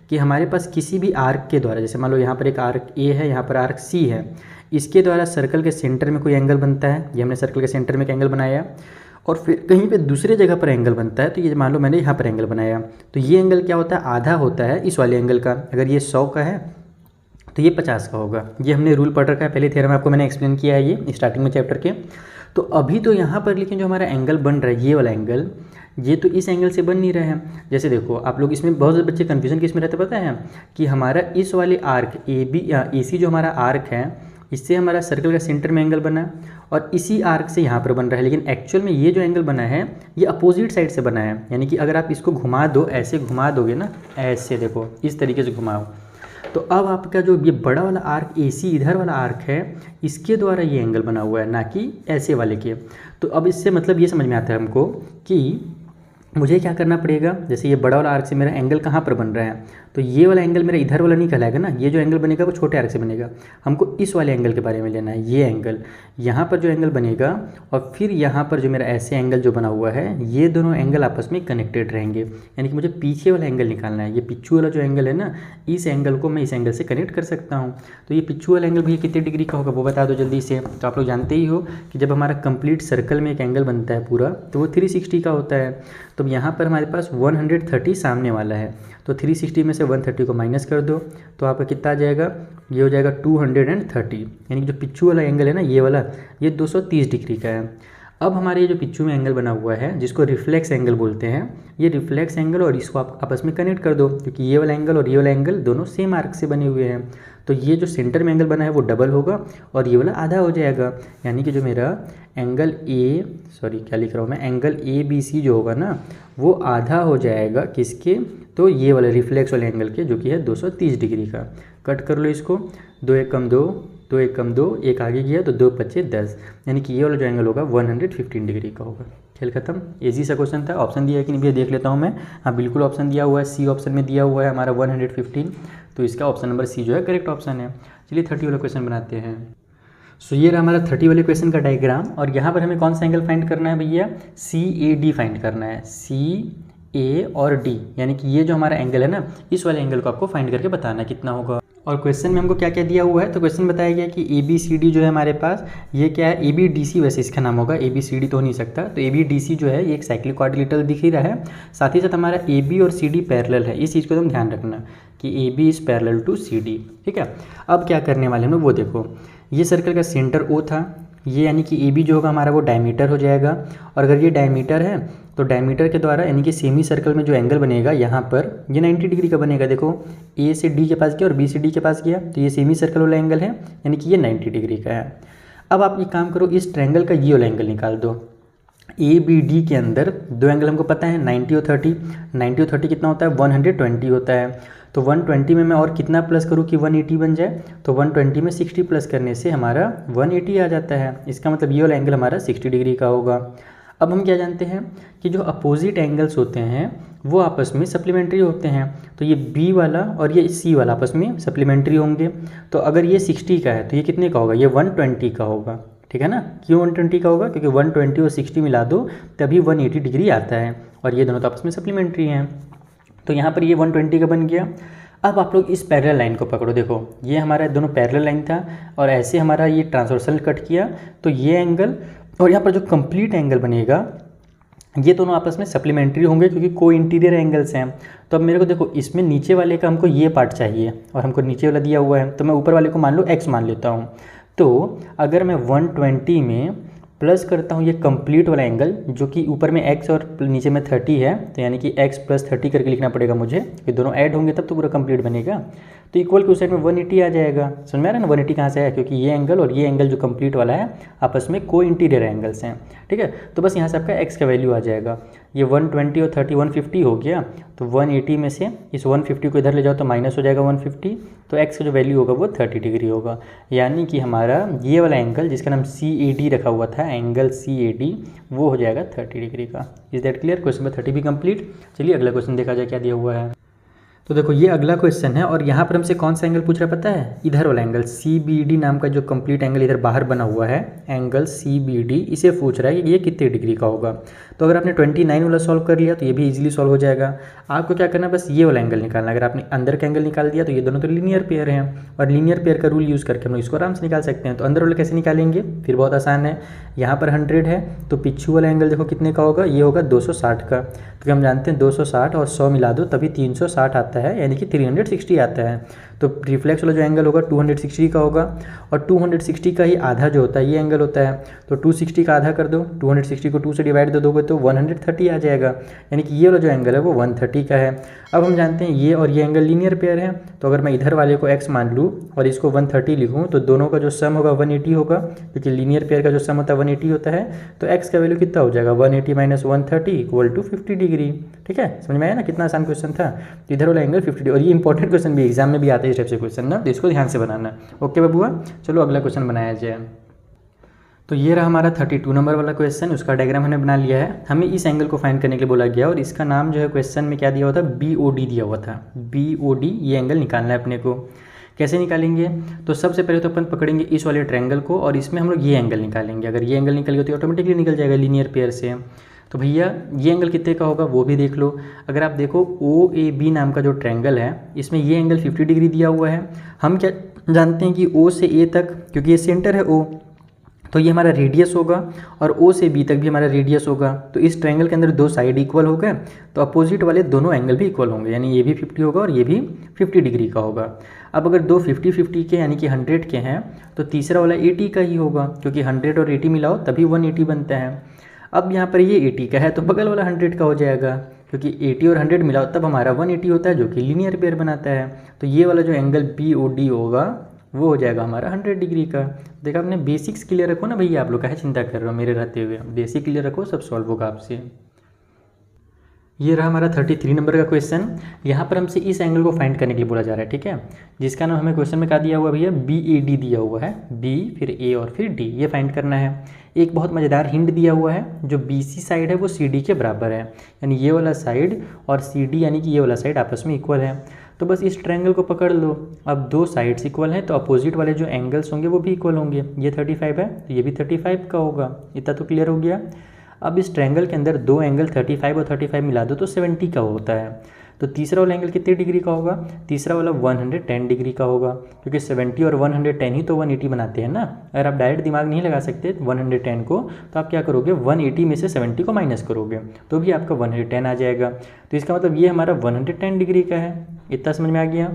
A: कि हमारे पास किसी भी आर्क के द्वारा, जैसे मान लो यहाँ पर एक आर्क A है, यहाँ पर आर्क C है, इसके द्वारा सर्कल के सेंटर में कोई एंगल बनता है। ये हमने सर्कल के सेंटर में एक एंगल बनाया, और फिर कहीं पे दूसरे जगह पर एंगल बनता है। तो ये मान लो मैंने यहाँ पर एंगल बनाया, तो ये एंगल क्या होता है, आधा होता है इस वाले एंगल का। अगर ये 100 का है तो ये 50 का होगा। ये हमने रूल पढ़ रखा है, पहले थ्योरम आपको मैंने एक्सप्लेन किया है ये स्टार्टिंग में चैप्टर के। तो अभी तो यहाँ पर लेकिन जो हमारा एंगल बन रहा है, ये वाला एंगल, ये तो इस एंगल से बन नहीं रहा है। जैसे देखो आप लोग इसमें बहुत से बच्चे कन्फ्यूजन किस में रहते पता है, कि हमारा इस वाले आर्क AC जो हमारा आर्क है, इससे हमारा सर्कल का सेंटर में एंगल बना और इसी आर्क से यहाँ पर बन रहा है। लेकिन एक्चुअल में ये जो एंगल बना है ये अपोजिट साइड से बना है। यानी कि अगर आप इसको घुमा दो, ऐसे घुमा दोगे ना, ऐसे देखो इस तरीके से घुमाओ, तो अब आपका जो ये बड़ा वाला आर्क AC इधर वाला आर्क है, इसके द्वारा ये एंगल बना हुआ है, ना कि ऐसे वाले के। तो अब इससे मतलब ये समझ में आता है हमको कि मुझे क्या करना पड़ेगा। जैसे ये बड़ा वाला आर्क से मेरा एंगल कहाँ पर बन रहा है, तो ये वाला एंगल मेरा इधर वाला नहीं कहलाएगा ना, ये जो एंगल बनेगा वो छोटे आर्क से बनेगा। हमको इस वाले एंगल के बारे में लेना है, ये एंगल यहाँ पर जो एंगल बनेगा, और फिर यहाँ पर जो मेरा ऐसे एंगल जो बना हुआ है, ये दोनों एंगल आपस में कनेक्टेड रहेंगे। यानी कि मुझे पीछे वाला एंगल निकालना है। ये पिछू वाला जो एंगल है ना, इस एंगल को मैं इस एंगल से कनेक्ट कर सकता हूँ। तो ये पिछू वाला एंगल भी कितने डिग्री का होगा वो बता दो जल्दी से। तो आप लोग जानते ही हो कि जब हमारा कंप्लीट सर्कल में एक एंगल बनता है पूरा, तो वो 360 का होता है। तो यहाँ पर हमारे पास 130 सामने वाला है, तो 360 में से 130 को माइनस कर दो तो आपका कितना आ जाएगा, ये हो जाएगा 230। यानी कि जो पिछू वाला एंगल है ना, ये वाला, ये 230 डिग्री का है। अब हमारे ये जो पिछू में एंगल बना हुआ है, जिसको रिफ्लेक्स एंगल बोलते हैं, ये रिफ्लेक्स एंगल और इसको आप आपस में कनेक्ट कर दो, क्योंकि ये वाला एंगल और ये वाला एंगल दोनों सेम आर्क से बने हुए हैं। तो ये जो सेंटर में एंगल बना है वो डबल होगा और ये वाला आधा हो जाएगा। यानी कि जो मेरा एंगल क्या लिख रहा हूँ मैं, एंगल ABC जो होगा ना, वो आधा हो जाएगा किसके, तो ये वाले रिफ्लेक्स वाले एंगल के, जो कि है 230 डिग्री का। कट कर लो इसको, 2 1 कम 2, 2 1 कम 2, एक आगे गया तो 2 5 10, यानी कि ये वाला जो एंगल होगा 115 डिग्री का होगा। खेल खत्म। इजी सा क्वेश्चन था। ऑप्शन दिया है कि नहीं भैया देख लेता हूँ मैं। हाँ बिल्कुल ऑप्शन दिया हुआ है, C ऑप्शन में दिया हुआ है हमारा 115, तो इसका ऑप्शन नंबर C जो है करेक्ट ऑप्शन है। चलिए 30 वाला क्वेश्चन बनाते हैं। सो ये रहा हमारा 30 वाले क्वेश्चन का डायग्राम, और यहाँ पर हमें कौन सा एंगल फाइंड करना है भैया, CAD फाइंड करना है, CA और D, यानी कि ये जो हमारा एंगल है ना, इस वाले एंगल को आपको फाइंड करके बताना कितना होगा। और क्वेश्चन में हमको क्या क्या दिया हुआ है, तो क्वेश्चन बताया गया कि ABCD जो है हमारे पास, ये क्या है, ABDC वैसे इसका नाम होगा, ABCD तो हो नहीं सकता। तो ABDC जो है ये एक साइक्लिक क्वाड्रिलेटरल दिख ही रहा है। साथ ही साथ हमारा AB और CD पैरेलल है, इस चीज़ को तुम ध्यान रखना कि AB is parallel to CD। ठीक है, अब क्या करने वाले हम लोग वो देखो, ये सर्कल का सेंटर O था, ये यानी कि AB जो होगा हमारा वो डायमीटर हो जाएगा। और अगर ये डायमीटर है तो डायमीटर के द्वारा यानी कि सेमी सर्कल में जो एंगल बनेगा यहाँ पर, ये 90 डिग्री का बनेगा। देखो A से D के पास गया और B से D के पास गया, तो ये सेमी सर्कल वाला एंगल है, यानी कि ये 90 डिग्री का है। अब आप ये काम करो, इस ट्रायंगल का ये वाला एंगल निकाल दो। ABD के अंदर दो एंगल हमको पता है, 90 और 30। 90 और 30 कितना होता है, 120 होता है। तो 120 में मैं और कितना प्लस करूँ कि 180 बन जाए, तो 120 में 60 प्लस करने से हमारा 180 आ जाता है। इसका मतलब ये वाला एंगल हमारा 60 डिग्री का होगा। अब हम क्या जानते हैं कि जो अपोजिट एंगल्स होते हैं वो आपस में सप्लीमेंट्री होते हैं। तो ये B वाला और ये C वाला आपस में सप्लीमेंट्री होंगे। तो अगर ये 60 का है तो ये कितने का होगा, ये 120 का होगा। ठीक है ना, क्यों 120 का होगा, क्योंकि 120 और 60 मिला दो तभी 180 डिग्री आता है, और ये दोनों तो आपस में सप्लीमेंट्री हैं। तो यहाँ पर ये 120 का बन गया। अब आप लोग इस पैरेलल लाइन को पकड़ो, देखो ये हमारा दोनों पैरेलल लाइन था और ऐसे हमारा ये ट्रांसवर्सल कट किया, तो ये एंगल और यहाँ पर जो कंप्लीट एंगल बनेगा ये दोनों आपस में सप्लीमेंट्री होंगे क्योंकि को इंटीरियर एंगल्स हैं। तो अब मेरे को देखो इसमें नीचे वाले का हमको ये पार्ट चाहिए और हमको नीचे वाला दिया हुआ है, तो मैं ऊपर वाले को मान लो x मान लेता हूँ। तो अगर मैं 120 में प्लस करता हूँ ये कंप्लीट वाला एंगल जो कि ऊपर में x और नीचे में 30 है, तो यानी कि x + 30 करके लिखना पड़ेगा मुझे, ये दोनों ऐड होंगे तब तो पूरा कंप्लीट बनेगा। तो इक्वल के उस साइड में 180 आ जाएगा। समझ में आ रहा है ना 180 कहाँ से आया, क्योंकि ये एंगल और ये एंगल जो कंप्लीट वाला है आपस में को इंटीरियर एंगल्स हैं। ठीक है, तो बस यहाँ से आपका x का वैल्यू आ जाएगा। ये 120 और 30 150 हो गया, तो 180 में से इस 150 को इधर ले जाओ तो माइनस हो जाएगा 150, तो x का जो वैल्यू होगा वो 30 डिग्री होगा। यानी कि हमारा ये वाला एंगल जिसका नाम CAD रखा हुआ था, एंगल CAD, वो हो जाएगा 30 डिग्री का। Is that clear? Question number 30 भी कंप्लीट। चलिए अगला क्वेश्चन देखा जाए क्या दिया हुआ है। तो देखो ये अगला क्वेश्चन है और यहाँ पर हमसे कौन सा एंगल पूछ रहा है पता है? इधर वाला एंगल CBD नाम का जो कंप्लीट एंगल इधर बाहर बना हुआ है, एंगल CBD, इसे पूछ रहा है कि ये कितने डिग्री का होगा। तो अगर आपने 29 वाला सॉल्व कर लिया तो ये भी इजीली सॉल्व हो जाएगा। आपको क्या करना है, बस ये वाला एंगल निकालना। अगर आपने अंदर का एंगल निकाल दिया तो ये दोनों तो लीनियर पेयर हैं और लीनियर पेयर का रूल यूज़ करके हम लोग इसको आराम से निकाल सकते हैं। तो अंदर वाला कैसे निकालेंगे, फिर बहुत आसान है। यहाँ पर 100 है तो पिछू वाला एंगल देखो कितने का होगा, ये होगा 260 का, क्योंकि हम जानते हैं 260 और 100 मिला दो तभी 360 आता है, यानी कि 360 आता है। तो रिफ्लेक्स वाला जो एंगल होगा 260 का होगा और 260 का ही आधा जो होता है ये एंगल होता है। तो 260 का आधा कर दो, 260 को 2 से डिवाइड दे दोगे तो 130 आ जाएगा, यानी कि ये वाला जो एंगल है वो 130 का है। अब हम जानते हैं ये और ये एंगल लीनियर पेयर है, तो अगर मैं इधर वाले को x मान लूँ और इसको 130 लिखूँ तो दोनों का जो सम होगा 180 होगा, क्योंकि लीनियर पेयर का जो सम होता है 180 होता है। तो x का वैल्यू कितना हो जाएगा, 180 - 130 = 50 डिग्री। ठीक है, समझ में आया ना, कितना आसान क्वेश्चन था। तो इधर वाला एंगल 50 डिग्री, और ये इंपॉर्टेंट क्वेश्चन भी एग्जाम में भी आता है इस टाइप से क्वेश्चन ना, तो इसको ध्यान से बनाना। ओके बबुआ, चलो अगला क्वेश्चन बनाया जाए। तो ये रहा हमारा 32 नंबर वाला क्वेश्चन, उसका डायग्राम हमने बना लिया है। हमें इस एंगल को फाइंड करने के लिए बोला गया और इसका नाम जो है क्वेश्चन में क्या दिया हुआ था, BOD दिया हुआ था। BOD ये एंगल निकालना है अपने को। कैसे निकालेंगे, तो सबसे पहले तो अपन पकड़ेंगे इस वाले ट्रायंगल को और इसमें हम लोग ये एंगल निकालेंगे। अगर ये एंगल निकल गया तो ऑटोमेटिकली निकल जाएगा लीनियर पेयर से। तो भैया ये एंगल कितने का होगा वो भी देख लो। अगर आप देखो OAB नाम का जो ट्रायंगल है इसमें ये एंगल 50 डिग्री दिया हुआ है। हम क्या जानते हैं कि O से A तक, क्योंकि ये सेंटर है O, तो ये हमारा रेडियस होगा और O से B तक भी हमारा रेडियस होगा। तो इस ट्रायंगल के अंदर दो साइड इक्वल हो गए तो अपोजिट वाले दोनों एंगल भी इक्वल होंगे, यानी ये भी 50 होगा और ये भी 50 डिग्री का होगा। अब अगर दो 50-50 के यानी कि 100 के हैं तो तीसरा वाला 80 का ही होगा, क्योंकि 100 और 80 मिलाओ तभी 180 बनता है। अब यहाँ पर ये 80 का है तो बगल वाला 100 का हो जाएगा, क्योंकि 80 और 100 मिलाओ तब हमारा 180 होता है, जो कि लीनियर पेयर बनाता है। तो ये वाला जो एंगल BOD होगा वो हो जाएगा हमारा 100 डिग्री का। देखा आपने, बेसिक्स क्लियर रखो ना भैया, आप लोग काहे चिंता कर रहे हो मेरे रहते हुए, बेसिक क्लियर रखो, सब सॉल्व होगा आपसे। ये रहा हमारा 33 नंबर का क्वेश्चन। यहाँ पर हमसे इस एंगल को फाइंड करने के लिए बोला जा रहा है, ठीक है, जिसका नाम हमें क्वेश्चन में क्या दिया हुआ भैया, BAD दिया हुआ है, B फिर A और फिर D, ये फाइंड करना है। एक बहुत मज़ेदार हिंट दिया हुआ है, जो BC साइड है वो CD के बराबर है, यानी ये वाला साइड और CD यानी कि ये वाला साइड आपस में इक्वल है। तो बस इस ट्रायंगल को पकड़ लो। अब दो साइड्स इक्वल हैं तो अपोजिट वाले जो एंगल्स होंगे वो भी इक्वल होंगे। ये 35 है तो ये भी 35 का होगा, इतना तो क्लियर हो गया। अब इस ट्रायंगल के अंदर दो एंगल 35 और 35 मिला दो तो 70 का होता है। तो तीसरा वाला एंगल कितने डिग्री का होगा, तीसरा वाला 110 डिग्री का होगा, क्योंकि 70 और 110 ही तो 180 बनाते हैं ना। अगर आप डायरेक्ट दिमाग नहीं लगा सकते 110 को, तो आप क्या करोगे, 180 में से 70 को माइनस करोगे तो भी आपका 110 आ जाएगा। तो इसका मतलब ये हमारा 110 डिग्री का है। इतना समझ में आ गया।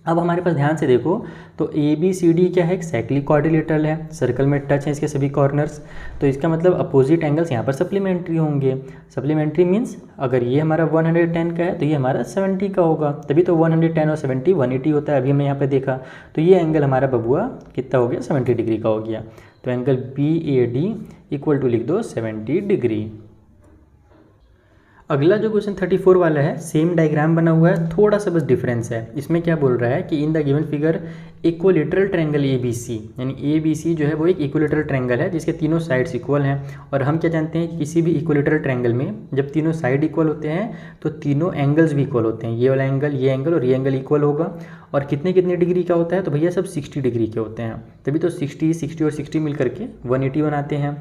A: अब हमारे पास ध्यान से देखो तो ABCD क्या है, एक साइक्लिक क्वाड्रिलेटरल है, सर्कल में टच है इसके सभी कॉर्नर्स। तो इसका मतलब अपोजिट एंगल्स यहाँ पर सप्लीमेंट्री होंगे। सप्लीमेंट्री मीन्स अगर ये हमारा 110 का है तो ये हमारा 70 का होगा, तभी तो 110 और 70 180 होता है। अभी हमने यहाँ पे देखा तो ये एंगल हमारा बबुआ कितना हो गया, 70 डिग्री का हो गया। तो एंगल BAD इक्वल टू लिख दो 70 डिग्री। अगला जो क्वेश्चन 34 वाला है, सेम डायग्राम बना हुआ है, थोड़ा सा बस डिफरेंस है। इसमें क्या बोल रहा है कि in the given figure equilateral triangle ABC, यानी ABC जो है वो एक इक्विलेटरल ट्रायंगल है जिसके तीनों साइड्स इक्वल हैं। और हम क्या जानते हैं कि किसी भी इक्विलेटरल ट्रायंगल में जब तीनों साइड इक्वल होते हैं तो तीनों एंगल्स भी इक्वल होते हैं। ये वाला एंगल, ये एंगल और ये एंगल इक्वल होगा। और कितने कितने डिग्री का होता है, तो भैया सब 60 डिग्री के होते हैं, तभी तो 60 और 60 मिल करके 180 बनाते हैं।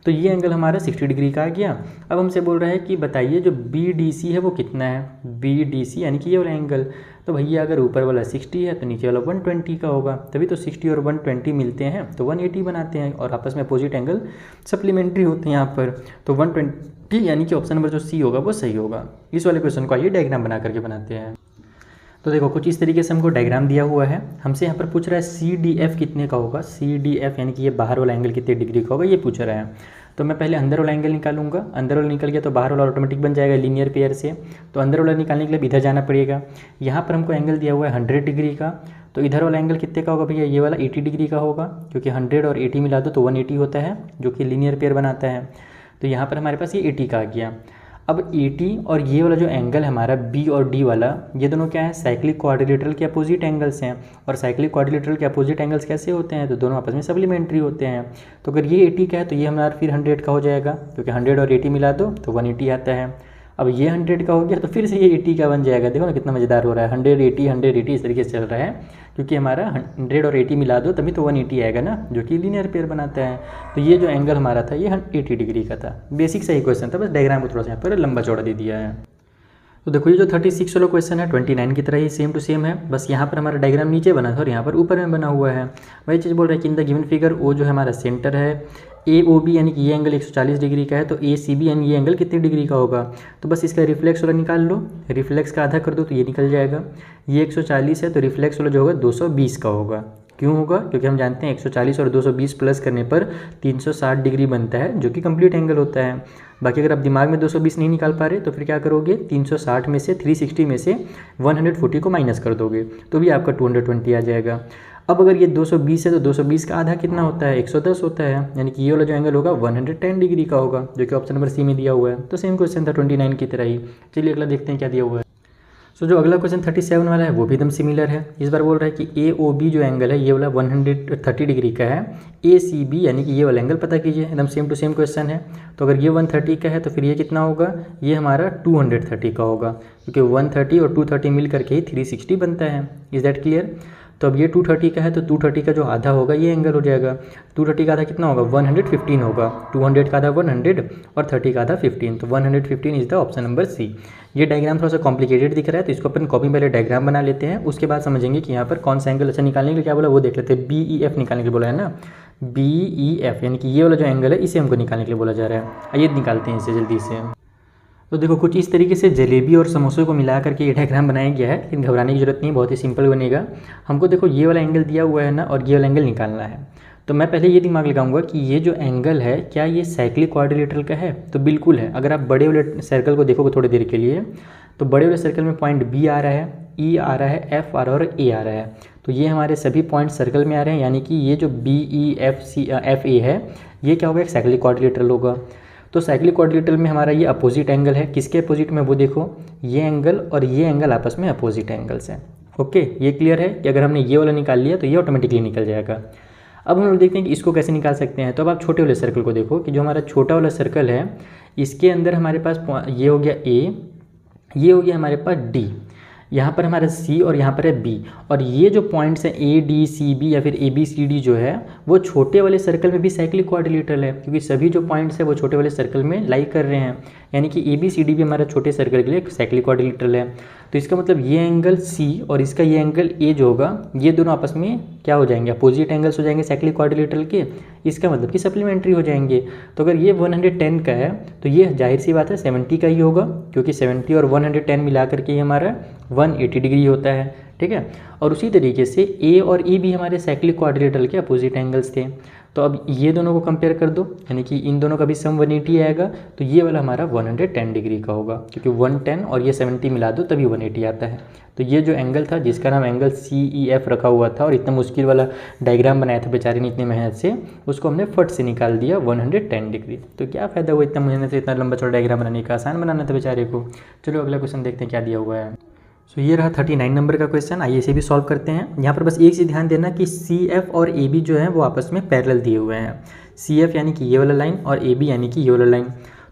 A: तो ये एंगल हमारा 60 डिग्री का आ गया। अब हमसे बोल रहा है कि बताइए जो BDC है वो कितना है, BDC यानी कि ये वाला एंगल। तो भैया अगर ऊपर वाला 60 है तो नीचे वाला 120 का होगा, तभी तो 60 और 120 मिलते हैं तो 180 बनाते हैं और आपस में अपोजिट एंगल सप्लीमेंट्री होते हैं यहाँ पर। तो 120 यानी कि ऑप्शन नंबर जो सी होगा वो सही होगा। इस वाले क्वेश्चन को आइए डायग्राम बना करके बनाते हैं। तो देखो कुछ इस तरीके से हमको डायग्राम दिया हुआ है, हमसे यहाँ पर पूछ रहा है CDF कितने का होगा। CDF यानी कि ये बाहर वाला एंगल कितने डिग्री का होगा ये पूछ रहा है। तो मैं पहले अंदर वाला एंगल निकालूंगा, अंदर वाला निकल गया तो बाहर वाला ऑटोमेटिक बन जाएगा लीनियर पेयर से। तो अंदर वाला निकालने के लिए इधर जाना पड़ेगा। यहाँ पर हमको एंगल दिया हुआ है 100 डिग्री का, तो इधर वाला एंगल कितने का होगा भैया, ये वाला 80 डिग्री का होगा, क्योंकि 100 और 80 मिला दो तो 180 होता है, जो कि लीनियर पेयर बनाता है। तो यहाँ पर हमारे पास ये 80 का आ गया। अब 80 और ये वाला जो एंगल हमारा B और D वाला, ये दोनों क्या है, साइक्लिक क्वाड्रिलेटरल के अपोजिट एंगल्स हैं। और साइक्लिक क्वाड्रिलेटरल के अपोजिट एंगल्स कैसे होते हैं, तो दोनों आपस में सप्लीमेंट्री होते हैं। तो अगर ये 80 का है तो ये हमारा फिर 100 का हो जाएगा, क्योंकि 100 और 80 मिला दो तो 180 आता है। अब ये 100 का हो गया तो फिर से ये 80 का बन जाएगा। देखो ना कितना मज़ेदार हो रहा है, 100 80 इस तरीके से चल रहा है, क्योंकि हमारा 100 और 80 मिला दो तभी तो 180 आएगा ना, जो कि लीनियर पेयर बनाता है। तो ये जो एंगल हमारा था ये 80 डिग्री का था। बेसिक सही क्वेश्चन था, बस डायग्राम को थोड़ा सा यहाँ पर लंबा चौड़ा दे दिया है। तो देखो ये जो 36 वाला क्वेश्चन है 29 की तरह ही सेम टू सेम है, बस यहाँ पर हमारा डायग्राम नीचे बना था और यहाँ पर ऊपर में बना हुआ है। वही चीज़ बोल रहा है कि in the given figure O जो है हमारा सेंटर है, AOB यानी कि ये एंगल 140 डिग्री का है, तो ACB यानी ये एंगल कितने डिग्री का होगा। तो बस इसका रिफ्लेक्स वाला निकाल लो, रिफ्लेक्स का आधा कर दो तो ये निकल जाएगा। ये 140 है तो रिफ्लेक्स वाला जो होगा 220 का होगा। क्यों होगा, क्योंकि हम जानते हैं 140 और 220 प्लस करने पर 360 डिग्री बनता है, जो कि कंप्लीट एंगल होता है। बाकी अगर आप दिमाग में 220 नहीं निकाल पा रहे तो फिर क्या करोगे, 360 में से 360 में से 140 को माइनस कर दोगे तो भी आपका 220 आ जाएगा। अब अगर ये 220 है तो 220 का आधा कितना होता है, 110 होता है, यानी कि ये वाला जो एंगल होगा 110 डिग्री का होगा, जो कि ऑप्शन नंबर सी में दिया हुआ है। तो सेम क्वेश्चन था 29 की तरह ही। चलिए अगला देखते हैं क्या दिया हुआ है। सो जो अगला क्वेश्चन 37 वाला है वो भी एकदम सिमिलर है। इस बार बोल रहा है कि AOB जो एंगल है ये वाला 130 डिग्री का है, ACB यानी कि ये वाला एंगल पता कीजिए, एकदम सेम टू सेम क्वेश्चन है। तो अगर ये 130 का है तो फिर ये कितना होगा, ये हमारा 230 का होगा, क्योंकि 130 और 230 मिल करके ही 360 बनता है। Is that clear. तो अब ये 230 का है तो 230 का जो आधा होगा ये एंगल हो जाएगा। 230 का आधा कितना होगा, 115 होगा। 200 का आधा 100 और 30 का आधा 15, तो 115 is the option number C. ये डायग्राम थोड़ा सा कॉम्प्लिकेटेड दिख रहा है तो इसको अपन कॉपी पहले डायग्राम बना लेते हैं, उसके बाद समझेंगे कि यहाँ पर कौन सा एंगल अच्छा निकालने के लिए क्या बोला वो देख लेते हैं। BEF निकालने के लिए बोला है ना, BEF यानी कि ये वाला जो एंगल है इसे हमको निकालने के लिए बोला जा रहा है। आइए निकालते हैं इसे जल्दी से। तो देखो कुछ इस तरीके से जलेबी और समोसे को मिला करके ये डायग्राम बनाया गया है, लेकिन घबराने की जरूरत नहीं, बहुत ही सिंपल बनेगा। हमको देखो ये वाला एंगल दिया हुआ है ना और ये वाला एंगल निकालना है। तो मैं पहले ये दिमाग लगाऊंगा कि ये जो एंगल है क्या ये साइक्लिक क्वाड्रिलेटरल का है, तो बिल्कुल है। अगर आप बड़े वाले सर्कल को देखोगे थोड़ी देर के लिए तो बड़े वाले सर्कल में पॉइंट B आ रहा है, E आ रहा है, F आ रहा है और A आ रहा है। तो ये हमारे सभी पॉइंट सर्कल में आ रहे हैं, यानी कि ये जो BEFA है ये क्या होगा, एक साइक्लिक क्वाड्रिलेटरल होगा। तो साइक्लिक क्वाड्रिलेटरल में हमारा ये अपोजिट एंगल है, किसके अपोजिट में वो देखो, ये एंगल और ये एंगल आपस में अपोजिट एंगल्स हैं। ओके, ये क्लियर है कि अगर हमने ये वाला निकाल लिया तो ये ऑटोमेटिकली निकल जाएगा। अब हम लोग देखते हैं कि इसको कैसे निकाल सकते हैं। तो अब आप छोटे वाले सर्कल को देखो कि जो हमारा छोटा वाला सर्कल है इसके अंदर हमारे पास ये हो गया A, ये हो गया हमारे पास D, यहाँ पर हमारा C और यहाँ पर है B, और ये जो पॉइंट्स हैं ADCB या फिर ABCD जो है वो छोटे वाले सर्कल में भी साइक्लिक क्वाड्रिलेटरल है, क्योंकि सभी जो पॉइंट्स है वो छोटे वाले सर्कल में लाई कर रहे हैं, यानी कि ABCD भी हमारा छोटे सर्कल के लिए साइक्लिक क्वाड्रिलेटरल है। तो इसका मतलब ये एंगल C और इसका ये एंगल A जो होगा ये दोनों आपस में क्या हो जाएंगे, अपोजिट एंगल्स हो जाएंगे साइक्लिक क्वाड्रिलेटरल के, इसका मतलब कि सप्लीमेंट्री हो जाएंगे। तो अगर ये 110 का है तो ये जाहिर सी बात है 70 का ही होगा, क्योंकि 70 और 110 मिला करके हमारा 180 डिग्री होता है, ठीक है। और उसी तरीके से A और E भी हमारे साइक्लिक क्वाड्रिलेटरल के अपोजिट एंगल्स थे। तो अब ये दोनों को कंपेयर कर दो, यानी कि इन दोनों का भी सम 180 आएगा, तो ये वाला हमारा 110 डिग्री का होगा, क्योंकि 110 और ये 70 मिला दो तभी 180 आता है। तो ये जो एंगल था जिसका नाम एंगल CEF रखा हुआ था और इतना मुश्किल वाला डायग्राम बनाया था बेचारे ने इतनी मेहनत से, उसको हमने फट से निकाल दिया 110 डिग्री। तो क्या फ़ायदा हुआ इतना मेहनत से इतना लंबा चौड़ा डायग्राम बनाने का, आसान बनाना था बेचारे को। चलो अगला क्वेश्चन देखते हैं क्या दिया हुआ है। सो ये रहा 39 नंबर का क्वेश्चन। आइए इसे भी सॉल्व करते हैं। यहाँ पर बस एक चीज़ ध्यान देना कि CF और AB जो है वो आपस में पैरेलल दिए हुए हैं। CF यानी कि ये वाला लाइन और AB यानी कि ये वाला लाइन,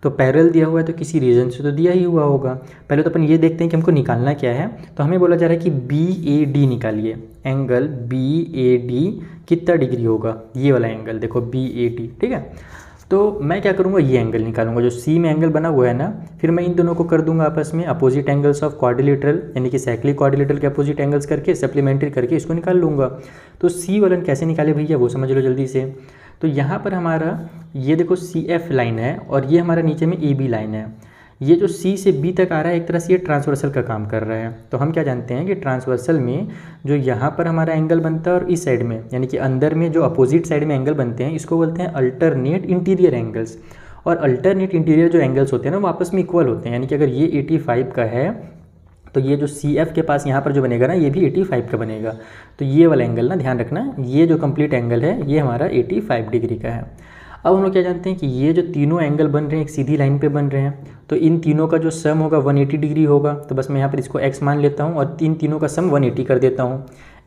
A: तो पैरेलल दिया हुआ है तो किसी रीजन से तो दिया ही हुआ होगा। पहले तो अपन ये देखते हैं कि हमको निकालना क्या है। तो हमें बोला जा रहा है कि BAD निकालिए, एंगल BAD कितना डिग्री होगा, ये वाला एंगल देखो BAD, ठीक है। तो मैं क्या करूँगा, ये एंगल निकालूंगा जो सी में एंगल बना हुआ है ना, फिर मैं इन दोनों को कर दूंगा आपस में अपोजिट एंगल्स ऑफ क्वाड्रिलेटरल, यानी कि साइक्लिक क्वाड्रिलेटरल के अपोजिट एंगल्स करके सप्लीमेंट्री करके इसको निकाल लूँगा। तो सी वालन कैसे निकाले भैया वो समझ लो जल्दी से। तो यहाँ पर हमारा ये देखो सी एफ लाइन है और ये हमारा नीचे में ए बी लाइन है। ये जो सी से बी तक आ रहा है एक तरह से ये ट्रांसवर्सल का काम कर रहा है। तो हम क्या जानते हैं कि ट्रांसवर्सल में जो यहाँ पर हमारा एंगल बनता है और इस साइड में यानी कि अंदर में जो अपोजिट साइड में एंगल बनते हैं इसको बोलते हैं अल्टरनेट इंटीरियर एंगल्स। और अल्टरनेट इंटीरियर जो एंगल्स होते हैं ना वो आपस में इक्वल होते हैं, यानी कि अगर ये 85 का है तो ये जो सी एफ के पास यहाँ पर जो बनेगा ना ये भी 85 का बनेगा। तो ये वाला एंगल ना ध्यान रखना, ये जो कंप्लीट एंगल है ये हमारा 85 डिग्री का है। अब हम लोग क्या जानते हैं कि ये जो तीनों एंगल बन रहे हैं एक सीधी लाइन पे बन रहे हैं, तो इन तीनों का जो सम होगा 180 डिग्री होगा। तो बस मैं यहाँ पर इसको x मान लेता हूँ और तीनों का सम 180 कर देता हूँ।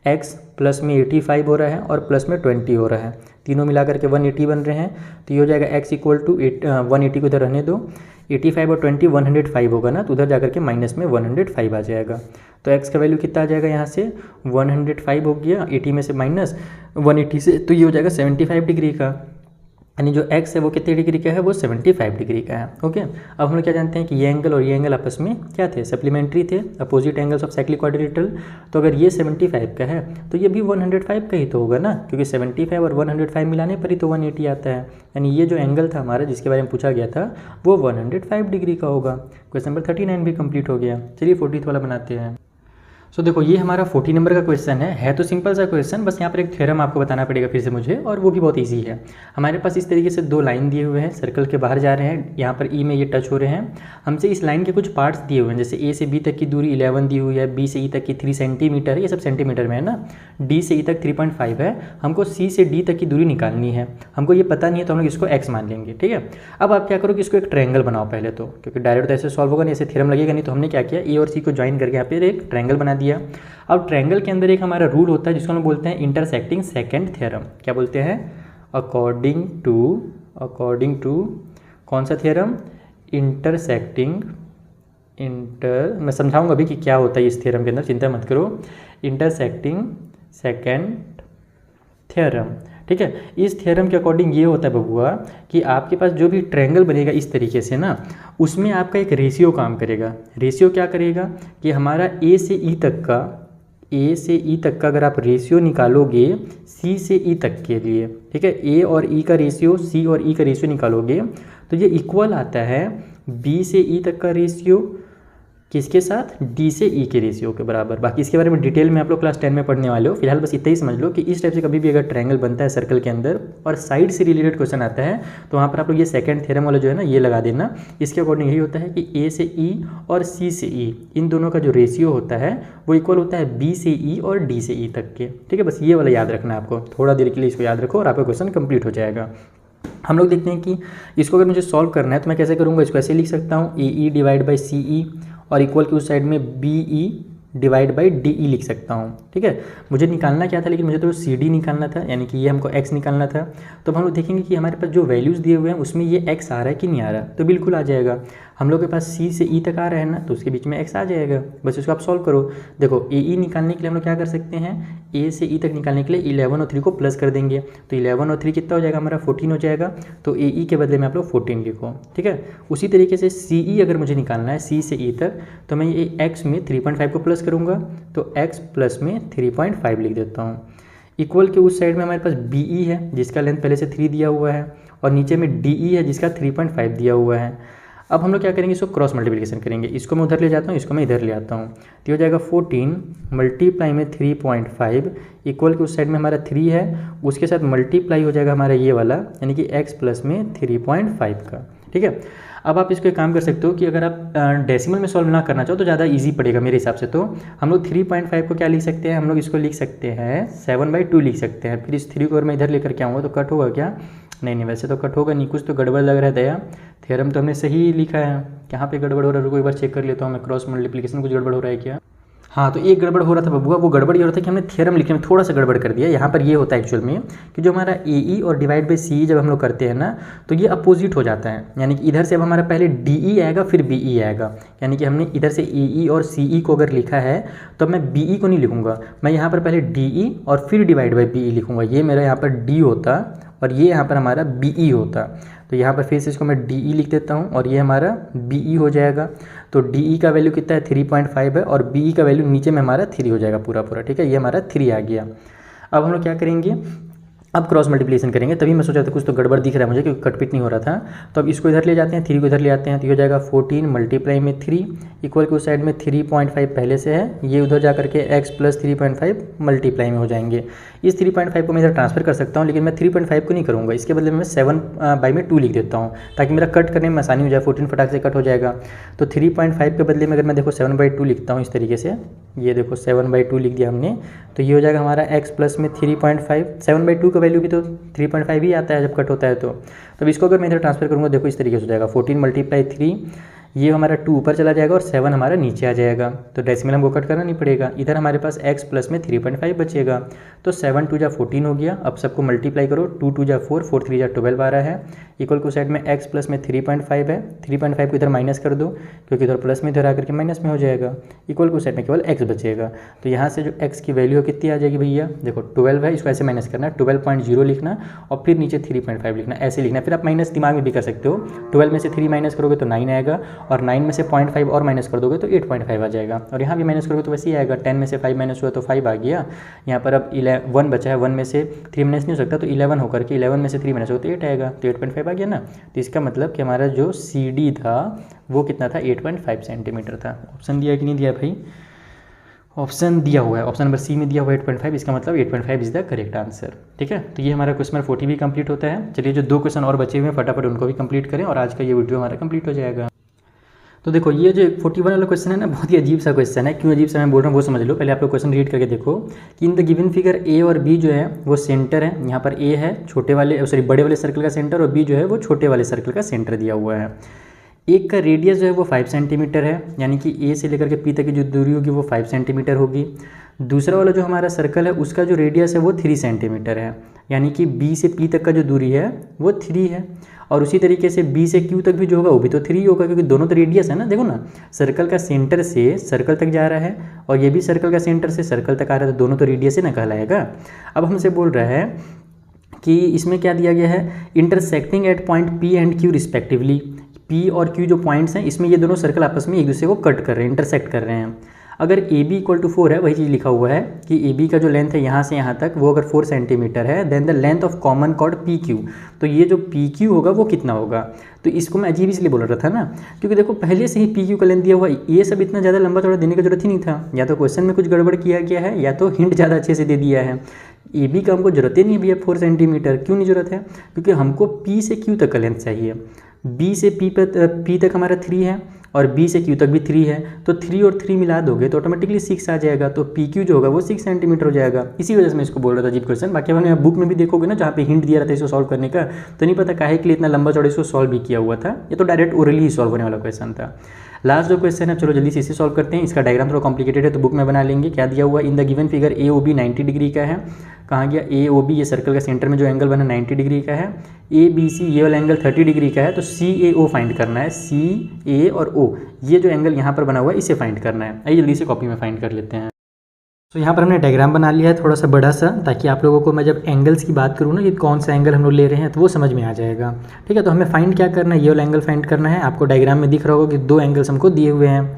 A: x प्लस में 85 हो रहा है और प्लस में 20 हो रहा है, तीनों मिला करके 180 बन रहे हैं। तो ये हो जाएगा x इक्वल टू 180 को इधर रहने दो, 85 और 20 105 होगा ना, तो उधर जाकर के माइनस में 105 आ जाएगा। तो x का वैल्यू कितना आ जाएगा यहाँ से 105 हो गया, 80 में से माइनस 180 से, तो ये हो जाएगा 75 डिग्री का, यानी जो x है वो कितने डिग्री का है, वो 75 डिग्री का है। ओके, अब हम लोग क्या जानते हैं कि ये एंगल और ये एंगल आपस में क्या थे, सप्लीमेंट्री थे, opposite angles of cyclic quadrilateral. तो अगर ये 75 का है तो ये भी 105 का ही तो होगा ना, क्योंकि 75 और 105 मिलाने पर ही तो 180 आता है। यानी ये जो एंगल था हमारा जिसके बारे में पूछा गया था वो 105 डिग्री का होगा। क्वेश्चन नंबर 39 भी कंप्लीट हो गया। चलिए 40th वाला बनाते हैं। सो देखो ये हमारा 40 नंबर का क्वेश्चन है तो सिंपल सा क्वेश्चन, बस यहाँ पर एक थ्योरम आपको बताना पड़ेगा फिर से मुझे, और वो भी बहुत इजी है। हमारे पास इस तरीके से दो लाइन दिए हुए हैं, सर्कल के बाहर जा रहे हैं, यहाँ पर ई में ये टच हो रहे हैं। हमसे इस लाइन के कुछ पार्ट्स दिए हुए हैं, जैसे ए से बी तक की दूरी 11 दी हुई है, बी से ई तक की 3 सेंटीमीटर है, ये सब सेंटीमीटर में है ना, डी से ई तक 3.5 है। हमको सी से डी तक की दूरी निकालनी है, हमको ये पता नहीं है तो हम लोग इसको एक्स मान लेंगे। ठीक है, अब आप क्या करो कि इसको एक ट्रायंगल बनाओ पहले तो, क्योंकि डायरेक्ट तो ऐसे सॉल्व होगा नहीं, ऐसे थ्योरम लगेगा नहीं। तो हमने क्या किया, ए और सी को ज्वाइन करके यहाँ पर एक ट्रायंगल बना दिया। अब ट्रायंगल के अंदर एक हमारा रूल होता है जिसको हम बोलते हैं इंटरसेक्टिंग सेकंड थ्योरम। क्या बोलते हैं, अकॉर्डिंग टू कौन सा थ्योरम, मैं समझाऊंगा अभी कि क्या होता है इस थ्योरम के अंदर, चिंता मत करो। इंटरसेक्टिंग सेकंड थ्योरम, ठीक है। इस थ्योरम के अकॉर्डिंग ये होता है बबुआ कि आपके पास जो भी ट्रायंगल बनेगा इस तरीके से ना, उसमें आपका एक रेशियो काम करेगा। रेशियो क्या करेगा कि हमारा ए से ई तक का अगर आप रेशियो निकालोगे सी से ई तक के लिए, ठीक है, ए और ई का रेशियो, सी और ई का रेशियो निकालोगे तो ये इक्वल आता है बी से ई तक का रेशियो किसके साथ, डी से ई के रेशियो के बराबर। बाकी इसके बारे में डिटेल में आप लोग क्लास 10 में पढ़ने वाले हो, फिलहाल बस इतना ही समझ लो कि इस टाइप से कभी भी अगर ट्रायंगल बनता है सर्कल के अंदर और साइड से रिलेटेड क्वेश्चन आता है तो वहाँ पर आप लोग ये सेकंड थ्योरम वाला जो है ना ये लगा देना। इसके अकॉर्डिंग यही होता है कि ए से ई और सी से ई इन दोनों का जो रेशियो होता है वो इक्वल होता है बी से ई और डी से ई तक के। ठीक है, बस ये वाला याद रखना है आपको, थोड़ा देर के लिए इसको याद रखो और आपका क्वेश्चन कंप्लीट हो जाएगा। हम लोग देखते हैं कि इसको अगर मुझे सॉल्व करना है तो मैं कैसे करूँगा, इसको ऐसे लिख सकता हूँ ए ई डिवाइड बाई सी ई और इक्वल की उस साइड में B E divide by D E लिख सकता हूँ। ठीक है, मुझे निकालना क्या था, लेकिन मुझे तो सी डी निकालना था, यानी कि ये हमको एक्स निकालना था। तो हम लोग देखेंगे कि हमारे पास जो वैल्यूज़ दिए हुए हैं उसमें ये एक्स आ रहा है कि नहीं आ रहा, तो बिल्कुल आ जाएगा। हम लोग के पास सी से ई तक आ रहा है ना, तो उसके बीच में एक्स आ जाएगा, बस इसको आप सॉल्व करो। देखो ए ई निकालने के लिए हम लोग क्या कर सकते हैं, ए से ई तक निकालने के लिए 11 और 3 को प्लस कर देंगे, तो 11 और 3 कितना हो जाएगा हमारा 14 हो जाएगा। तो ए ई के बदले में आप लोग 14 लिखो। ठीक है, उसी तरीके से सी ई अगर मुझे निकालना है सी से ई तक, तो मैं ये एक्स में 3.5 को प्लस करूँगा, तो एक्स प्लस में 3.5 लिख देता हूँ। इक्वल के उस साइड में हमारे पास बी ई है जिसका लेंथ पहले से 3 दिया हुआ है, और नीचे में डी ई है जिसका 3.5 दिया हुआ है। अब हम लोग क्या करेंगे, इसको क्रॉस मल्टीप्लिकेशन करेंगे, इसको मैं उधर ले जाता हूँ, इसको मैं इधर ले आता हूँ, तो हो जाएगा 14 मल्टीप्लाई में 3.5 इक्वल के उस साइड में हमारा 3 है, उसके साथ मल्टीप्लाई हो जाएगा हमारा ये वाला, यानी कि x प्लस में 3.5 का। ठीक है, अब आप इसको एक काम कर सकते हो कि अगर आप डेसिमल में सॉल्व ना करना चाहो तो ज़्यादा इजी पड़ेगा मेरे हिसाब से। तो हम लोग 3.5 को क्या लिख सकते हैं, हम लोग इसको लिख सकते हैं 7/2 लिख सकते हैं। फिर इस 3 को अगर मैं इधर लेकर के आऊँगा तो कट होगा क्या, नहीं वैसे तो कट होगा नहीं, कुछ तो गड़बड़ लग रहा है दया। थ्योरम तो हमने सही लिखा है, कहाँ पे गड़बड़ हो रहा है रुको एक बार चेक कर लेता हूँ मैं, क्रॉस मल्टीप्लिकेशन कुछ गड़बड़ हो रहा है क्या। हाँ, तो एक गड़बड़ हो रहा था बबुआ, वो गड़बड़ ये हो रहा था कि हमने थ्योरम लिखने में थोड़ा सा गड़बड़ कर दिया। यहाँ पर ये होता है एक्चुअल में कि जो हमारा ए ई और डिवाइड बाई सी जब हम लोग करते हैं ना तो ये अपोजिट हो जाता है, यानी कि इधर से अब हमारा पहले डी ई आएगा फिर बी ई आएगा, यानी कि हमने इधर से ए ई और सी ई को अगर लिखा है तो मैं बी ई को नहीं लिखूंगा, मैं यहाँ पर पहले डी ई और फिर डिवाइड बाई बी ई लिखूंगा। ये मेरा यहाँ पर डी होता और ये यहाँ पर हमारा BE होता। तो यहाँ पर फिर से इसको मैं DE लिख देता हूँ और ये हमारा BE हो जाएगा। तो DE का वैल्यू कितना है 3.5 है और BE का वैल्यू नीचे में हमारा 3 हो जाएगा पूरा पूरा, ठीक है। ये हमारा 3 आ गया। अब हम लोग क्या करेंगे, अब क्रॉस मल्टीप्लिकेशन करेंगे। तभी मैं सोचा था कुछ तो गड़बड़ दिख रहा है मुझे क्योंकि कटपिट नहीं हो रहा था। तो अब इसको इधर ले जाते हैं, 3 को इधर ले आते हैं, तो ये हो जाएगा 14 मल्टीप्लाई में 3 इक्वल के उस साइड में 3.5 पहले से है, ये उधर जा करके x प्लस 3.5 मल्टीप्लाई में हो जाएंगे। इस 3.5 को मैं इधर ट्रांसफर कर सकता हूँ, लेकिन मैं 3.5 को नहीं करूँगा, इसके बदले में मैं 7/2 लिख देता हूँ ताकि मेरा कट करने में आसानी हो जाए। 14 फटाक से कट हो जाएगा। तो 3.5 के बदले में अगर मैं देखो 7/2 लिखता हूँ इस तरीके से, ये देखो 7/2 लिख दिया हमने, तो ये हो जाएगा हमारा x प्लस में 3.5। 7/2 का वैल्यू भी तो 3.5 ही आता है जब कट होता है। तो इसको अगर मैं इधर ट्रांसफर करूँगा देखो इस तरीके से हो जाएगा 14 मल्टीप्लाई 3, ये हमारा 2 ऊपर चला जाएगा और 7 हमारा नीचे आ जाएगा। तो डेसिमल हमको कट करना नहीं पड़ेगा। इधर हमारे पास x प्लस में 3.5 बचेगा। तो 7 2 जा 14 हो गया। अब सबको मल्टीप्लाई करो, 2 2 जा 4, 4 3 जा 12 आ रहा है। इक्वल को साइड में x प्लस में 3.5 है, 3.5 को इधर माइनस कर दो क्योंकि इधर प्लस में इधर आकर के माइनस में हो जाएगा। इक्वल को साइड में केवल x बचेगा। तो यहाँ से जो x की वैल्यू कितनी आ जाएगी भैया, देखो 12 है, इसको ऐसे माइनस करना है, 12.0 लिखना और फिर नीचे 3.5 लिखना, ऐसे लिखना। फिर आप माइनस दिमाग में भी कर सकते हो, 12 में से 3 माइनस करोगे तो 9 आएगा और 9 में से 0.5 और माइनस कर दोगे तो 8.5 आ जाएगा। और यहाँ भी माइनस करोगे तो वैसे ही आएगा, 10 में से 5 माइनस हुआ तो 5 आ गया। यहाँ पर अब 1 बचा है, 1 में से 3 माइनस नहीं हो सकता तो 11 होकर के 11 में से 3 माइनस होगा तो 8 आएगा, तो 8.5 आ गया ना। तो इसका मतलब कि हमारा जो CD था वो कितना था, 8.5 सेंटीमीटर था। ऑप्शन दिया कि नहीं दिया भाई, ऑप्शन दिया हुआ है, ऑप्शन नंबर C में दिया हुआ है 8.5, इसका मतलब 8.5 इज द करेक्ट आंसर, ठीक है। तो ये हमारा क्वेश्चन नंबर 40 भी कंप्लीट होता है। चलिए जो 2 क्वेश्चन और बचे हुए हैं फटाफट उनको भी कंप्लीट करें और आज का ये वीडियो हमारा कंप्लीट हो जाएगा। तो देखो ये जो 41 वाला क्वेश्चन है ना, बहुत ही अजीब सा क्वेश्चन है। क्यों अजीब सा मैं बोल रहा हूँ वो समझ लो। पहले आप लोग क्वेश्चन रीड करके देखो कि in the given figure A और B जो है वो सेंटर है। यहाँ पर A है छोटे वाले बड़े वाले सर्कल का सेंटर और B जो है वो छोटे वाले सर्कल का सेंटर दिया हुआ है। एक का रेडियस जो है वो 5 सेंटीमीटर है, यानी कि A से लेकर के P तक की जो दूरी होगी वो 5 सेंटीमीटर होगी। दूसरा वाला जो हमारा सर्कल है उसका जो रेडियस है वो 3 सेंटीमीटर है, यानी कि B से P तक का जो दूरी है वो 3 है। और उसी तरीके से B से Q तक भी जो होगा वो भी तो 3 होगा क्योंकि दोनों तो रेडियस है ना। देखो ना, सर्कल का सेंटर से सर्कल तक जा रहा है और ये भी सर्कल का सेंटर से सर्कल तक आ रहा है, तो दोनों तो रेडियस ही ना कहलाएगा। अब हमसे बोल रहा है कि इसमें क्या दिया गया है, intersecting at point P and Q respectively. P और Q जो पॉइंट्स हैं इसमें ये दोनों सर्कल आपस में एक दूसरे को कट कर रहे हैं, इंटरसेक्ट कर रहे हैं। अगर AB = 4 है, वही चीज़ लिखा हुआ है कि AB का जो लेंथ है यहाँ से यहाँ तक वो अगर 4 सेंटीमीटर है, then the length of common chord PQ, तो ये जो PQ होगा वो कितना होगा। तो इसको मैं अजीब इसलिए बोल रहा था ना क्योंकि देखो पहले से ही PQ का लेंथ दिया हुआ, ये सब इतना ज़्यादा लंबा चौड़ा देने की जरूरत ही नहीं था। या तो क्वेश्चन में कुछ गड़बड़ किया गया है या तो हिंट ज़्यादा अच्छे से दे दिया है। AB का हमको जरूरत ही नहीं भैया 4 सेंटीमीटर, क्यों नहीं जरूरत है, क्योंकि हमको P से Q तक का लेंथ चाहिए। B से P तक हमारा 3 है और B से Q तक भी 3 है, तो 3 और 3 मिला दोगे तो ऑटोमेटिकली 6 आ जाएगा। तो PQ जो होगा वो 6 सेंटीमीटर हो जाएगा। इसी वजह से मैं इसको बोल रहा था अजीब क्वेश्चन। बाकी हमने बुक में भी देखोगे ना जहाँ पे हिंट दिया रहता है इसको सॉल्व करने का, तो नहीं पता काहे के लिए इतना लंबा चौड़ा इसको सॉल्व भी किया हुआ था। ये तो डायरेक्ट ओरली ही सॉल्व होने वाला क्वेश्चन था। लास्ट जो क्वेश्चन है चलो जल्दी से इसे सॉल्व करते हैं। इसका डायग्राम थोड़ा कॉम्प्लिकेटेड है तो बुक में बना लेंगे। क्या दिया हुआ, इन the given figure AOB 90 degree का है। कहाँ गया AOB, ये सर्कल का सेंटर में जो एंगल बना 90 डिग्री का है। ABC ये वाला एंगल 30 डिग्री का है, तो CAO फाइंड करना है। CA और O ये जो एंगल यहाँ पर बना हुआ है इसे फाइंड करना है। आइए जल्दी से कॉपी में फाइंड कर लेते हैं। तो यहाँ पर हमने डायग्राम बना लिया है थोड़ा सा बड़ा सा, ताकि आप लोगों को मैं जब एंगल्स की बात करूँ ना कि कौन सा एंगल हम लोग ले रहे हैं तो वो समझ में आ जाएगा, ठीक है। तो हमें फाइंड क्या करना है, ये वाला एंगल फाइंड करना है। आपको डायग्राम में दिख रहा होगा कि 2 एंगल्स हमको दिए हुए हैं।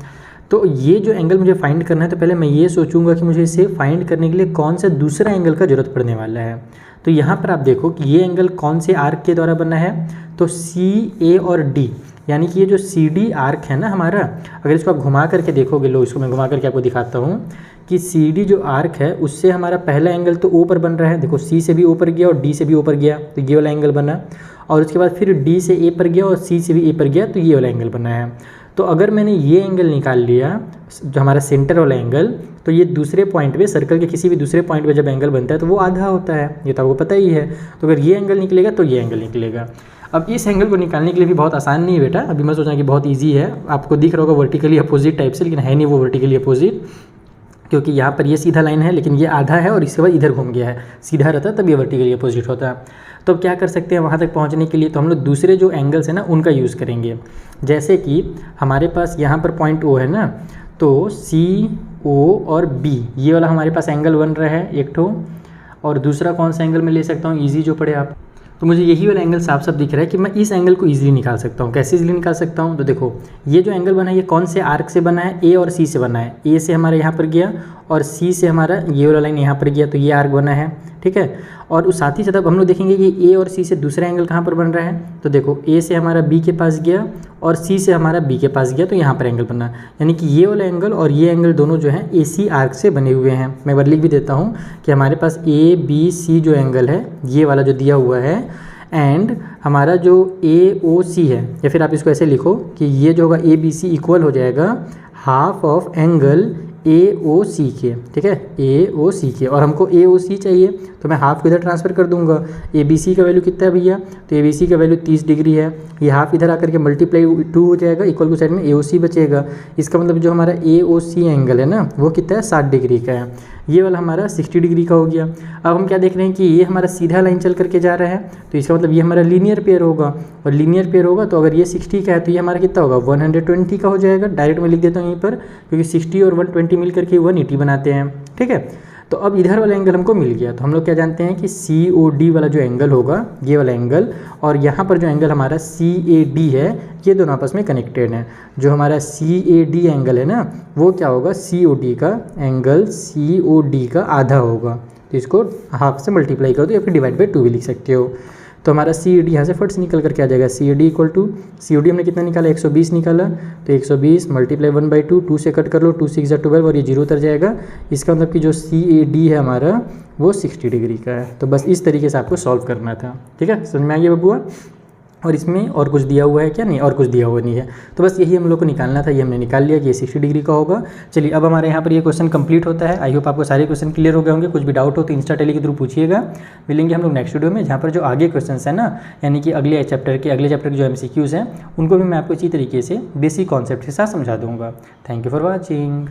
A: तो ये जो एंगल मुझे फाइंड करना है तो पहले मैं ये सोचूंगा कि मुझे इसे फाइंड करने के लिए कौन सा दूसरा एंगल का जरूरत पड़ने वाला है। तो यहाँ पर आप देखो कि ये एंगल कौन से आर्क के द्वारा बना है, तो CA और D, यानी कि ये जो CD आर्क है ना हमारा, अगर इसको आप घुमा करके देखोगे, लो इसको मैं घुमा करके आपको दिखाता हूँ कि CD जो आर्क है उससे हमारा पहला एंगल तो O पर बन रहा है। देखो C से भी O पर गया और D से भी O पर गया, तो ये वाला एंगल बना। और उसके बाद फिर D से A पर गया और C से भी A पर गया, तो ये वाला एंगल बना है। तो अगर मैंने ये एंगल निकाल लिया जो हमारा सेंटर वाला एंगल, तो ये दूसरे पॉइंट पे, सर्कल के किसी भी दूसरे पॉइंट पे जब एंगल बनता है तो वो आधा होता है, ये तो आपको पता ही है। तो अगर ये एंगल निकलेगा तो ये एंगल निकलेगा। अब इस एंगल को निकालने के लिए भी बहुत आसान नहीं है बेटा, अभी मैं सोचा कि बहुत ईजी है। आपको दिख रहा होगा वर्टिकली अपोजिट टाइप से, लेकिन है नहीं वो वर्टिकली अपोजिट, क्योंकि यहाँ पर ये सीधा लाइन है लेकिन ये आधा है और इसके बाद इधर घूम गया है। सीधा रहता तब ये वर्टिकली अपोजिट होता है। तो अब क्या कर सकते हैं वहाँ तक पहुँचने के लिए, तो हम लोग दूसरे जो एंगल्स हैं ना उनका यूज़ करेंगे। जैसे कि हमारे पास यहाँ पर पॉइंट O है ना, तो CO और B ये वाला हमारे पास एंगल बन रहा है एक ठो। और दूसरा कौन सा एंगल मैं ले सकता हूँ ईजी जो पड़े आप, तो मुझे यही वाला एंगल साफ साफ दिख रहा है कि मैं इस एंगल को ईजिली निकाल सकता हूँ। कैसे ईजिली निकाल सकता हूँ? तो देखो ये जो एंगल बना है ये कौन से आर्क से बना है? ए और सी से बना है। ए से हमारा यहाँ पर गया और सी से हमारा ये वाला लाइन यहाँ पर गया, तो ये आर्क बना है, ठीक है। और उस साथ ही साथ अब हम लोग देखेंगे कि ए और सी से दूसरा एंगल कहाँ पर बन रहा है। तो देखो ए से हमारा बी के पास गया और सी से हमारा बी के पास गया, तो यहाँ पर एंगल बना। यानी कि ये वाला एंगल और ये एंगल दोनों जो है ए सी आर्क से बने हुए हैं। मैं एक बार लिख भी देता हूँ कि हमारे पास ए बी सी जो एंगल है ये वाला जो दिया हुआ है, एंड हमारा जो ए ओ सी है, या फिर आप इसको ऐसे लिखो कि ये जो होगा ए बी सी इक्वल हो जाएगा हाफ ऑफ एंगल ए ओ सी के, ठीक है, ए ओ सी के। और हमको ए ओ सी चाहिए तो मैं हाफ इधर ट्रांसफ़र कर दूंगा। ए बी सी का वैल्यू कितना है भैया? तो ए बी सी का वैल्यू 30 डिग्री है। ये हाफ इधर आकर के मल्टीप्लाई 2 हो जाएगा, इक्वल को साइड में ए ओ सी बचेगा। इसका मतलब जो हमारा ए ओ सी एंगल है ना वो कितना है? 60 डिग्री का है। ये वाला हमारा 60 डिग्री का हो गया। अब हम क्या देख रहे हैं कि ये हमारा सीधा लाइन चल करके जा रहा है, तो इसका मतलब ये हमारा लीनियर पेयर होगा। और लीनियर पेयर होगा तो अगर ये 60 का है तो ये हमारा कितना होगा? 120 का हो जाएगा। डायरेक्ट मैं लिख देता हूँ यहीं पर, क्योंकि 60 और 120 मिल करके 180 बनाते हैं, ठीक है। तो अब इधर वाला एंगल हमको मिल गया। तो हम लोग क्या जानते हैं कि सी ओ डी वाला जो एंगल होगा, ये वाला एंगल, और यहाँ पर जो एंगल हमारा सी ए डी है, ये दोनों आपस में कनेक्टेड हैं। जो हमारा सी ए डी एंगल है ना वो क्या होगा? सी ओ डी का एंगल सी ओ डी का आधा होगा। तो इसको हाफ से मल्टीप्लाई कर दो या फिर डिवाइड बाई 2 भी लिख सकते हो। तो हमारा सी ए डी यहाँ से फट से निकल करके आ जाएगा। C A D equal to, C O D हमने कितना निकाला? 120 निकाला। तो 120 मल्टीप्लाई 1/2, 2 से कट कर लो, 2 6 12 और ये 0 उतर जाएगा। इसका मतलब कि जो सी ए डी है हमारा वो 60 डिग्री का है। तो बस इस तरीके से आपको सॉल्व करना था, ठीक है। समझ में आ गया बबुआ? और इसमें और कुछ दिया हुआ है क्या? नहीं, और कुछ दिया हुआ नहीं है। तो बस यही हम लोग को निकालना था, ये हमने निकाल लिया कि ये 60 डिग्री का होगा। चलिए अब हमारे यहाँ पर ये क्वेश्चन कंप्लीट होता है। आई होप आपको सारे क्वेश्चन क्लियर हो गए होंगे। कुछ भी डाउट हो तो इंस्टा टेली के थ्रू पूछिएगा। मिलेंगे हम लोग नेक्स्ट वीडियो में, जहाँ पर जो आगे क्वेश्चन है ना, यानी कि अगले चैप्टर के जो MCQs हैं उनको भी मैं आपको इसी तरीके से बेसिक कॉन्सेप्ट के साथ समझा दूँगा। Thank you for watching.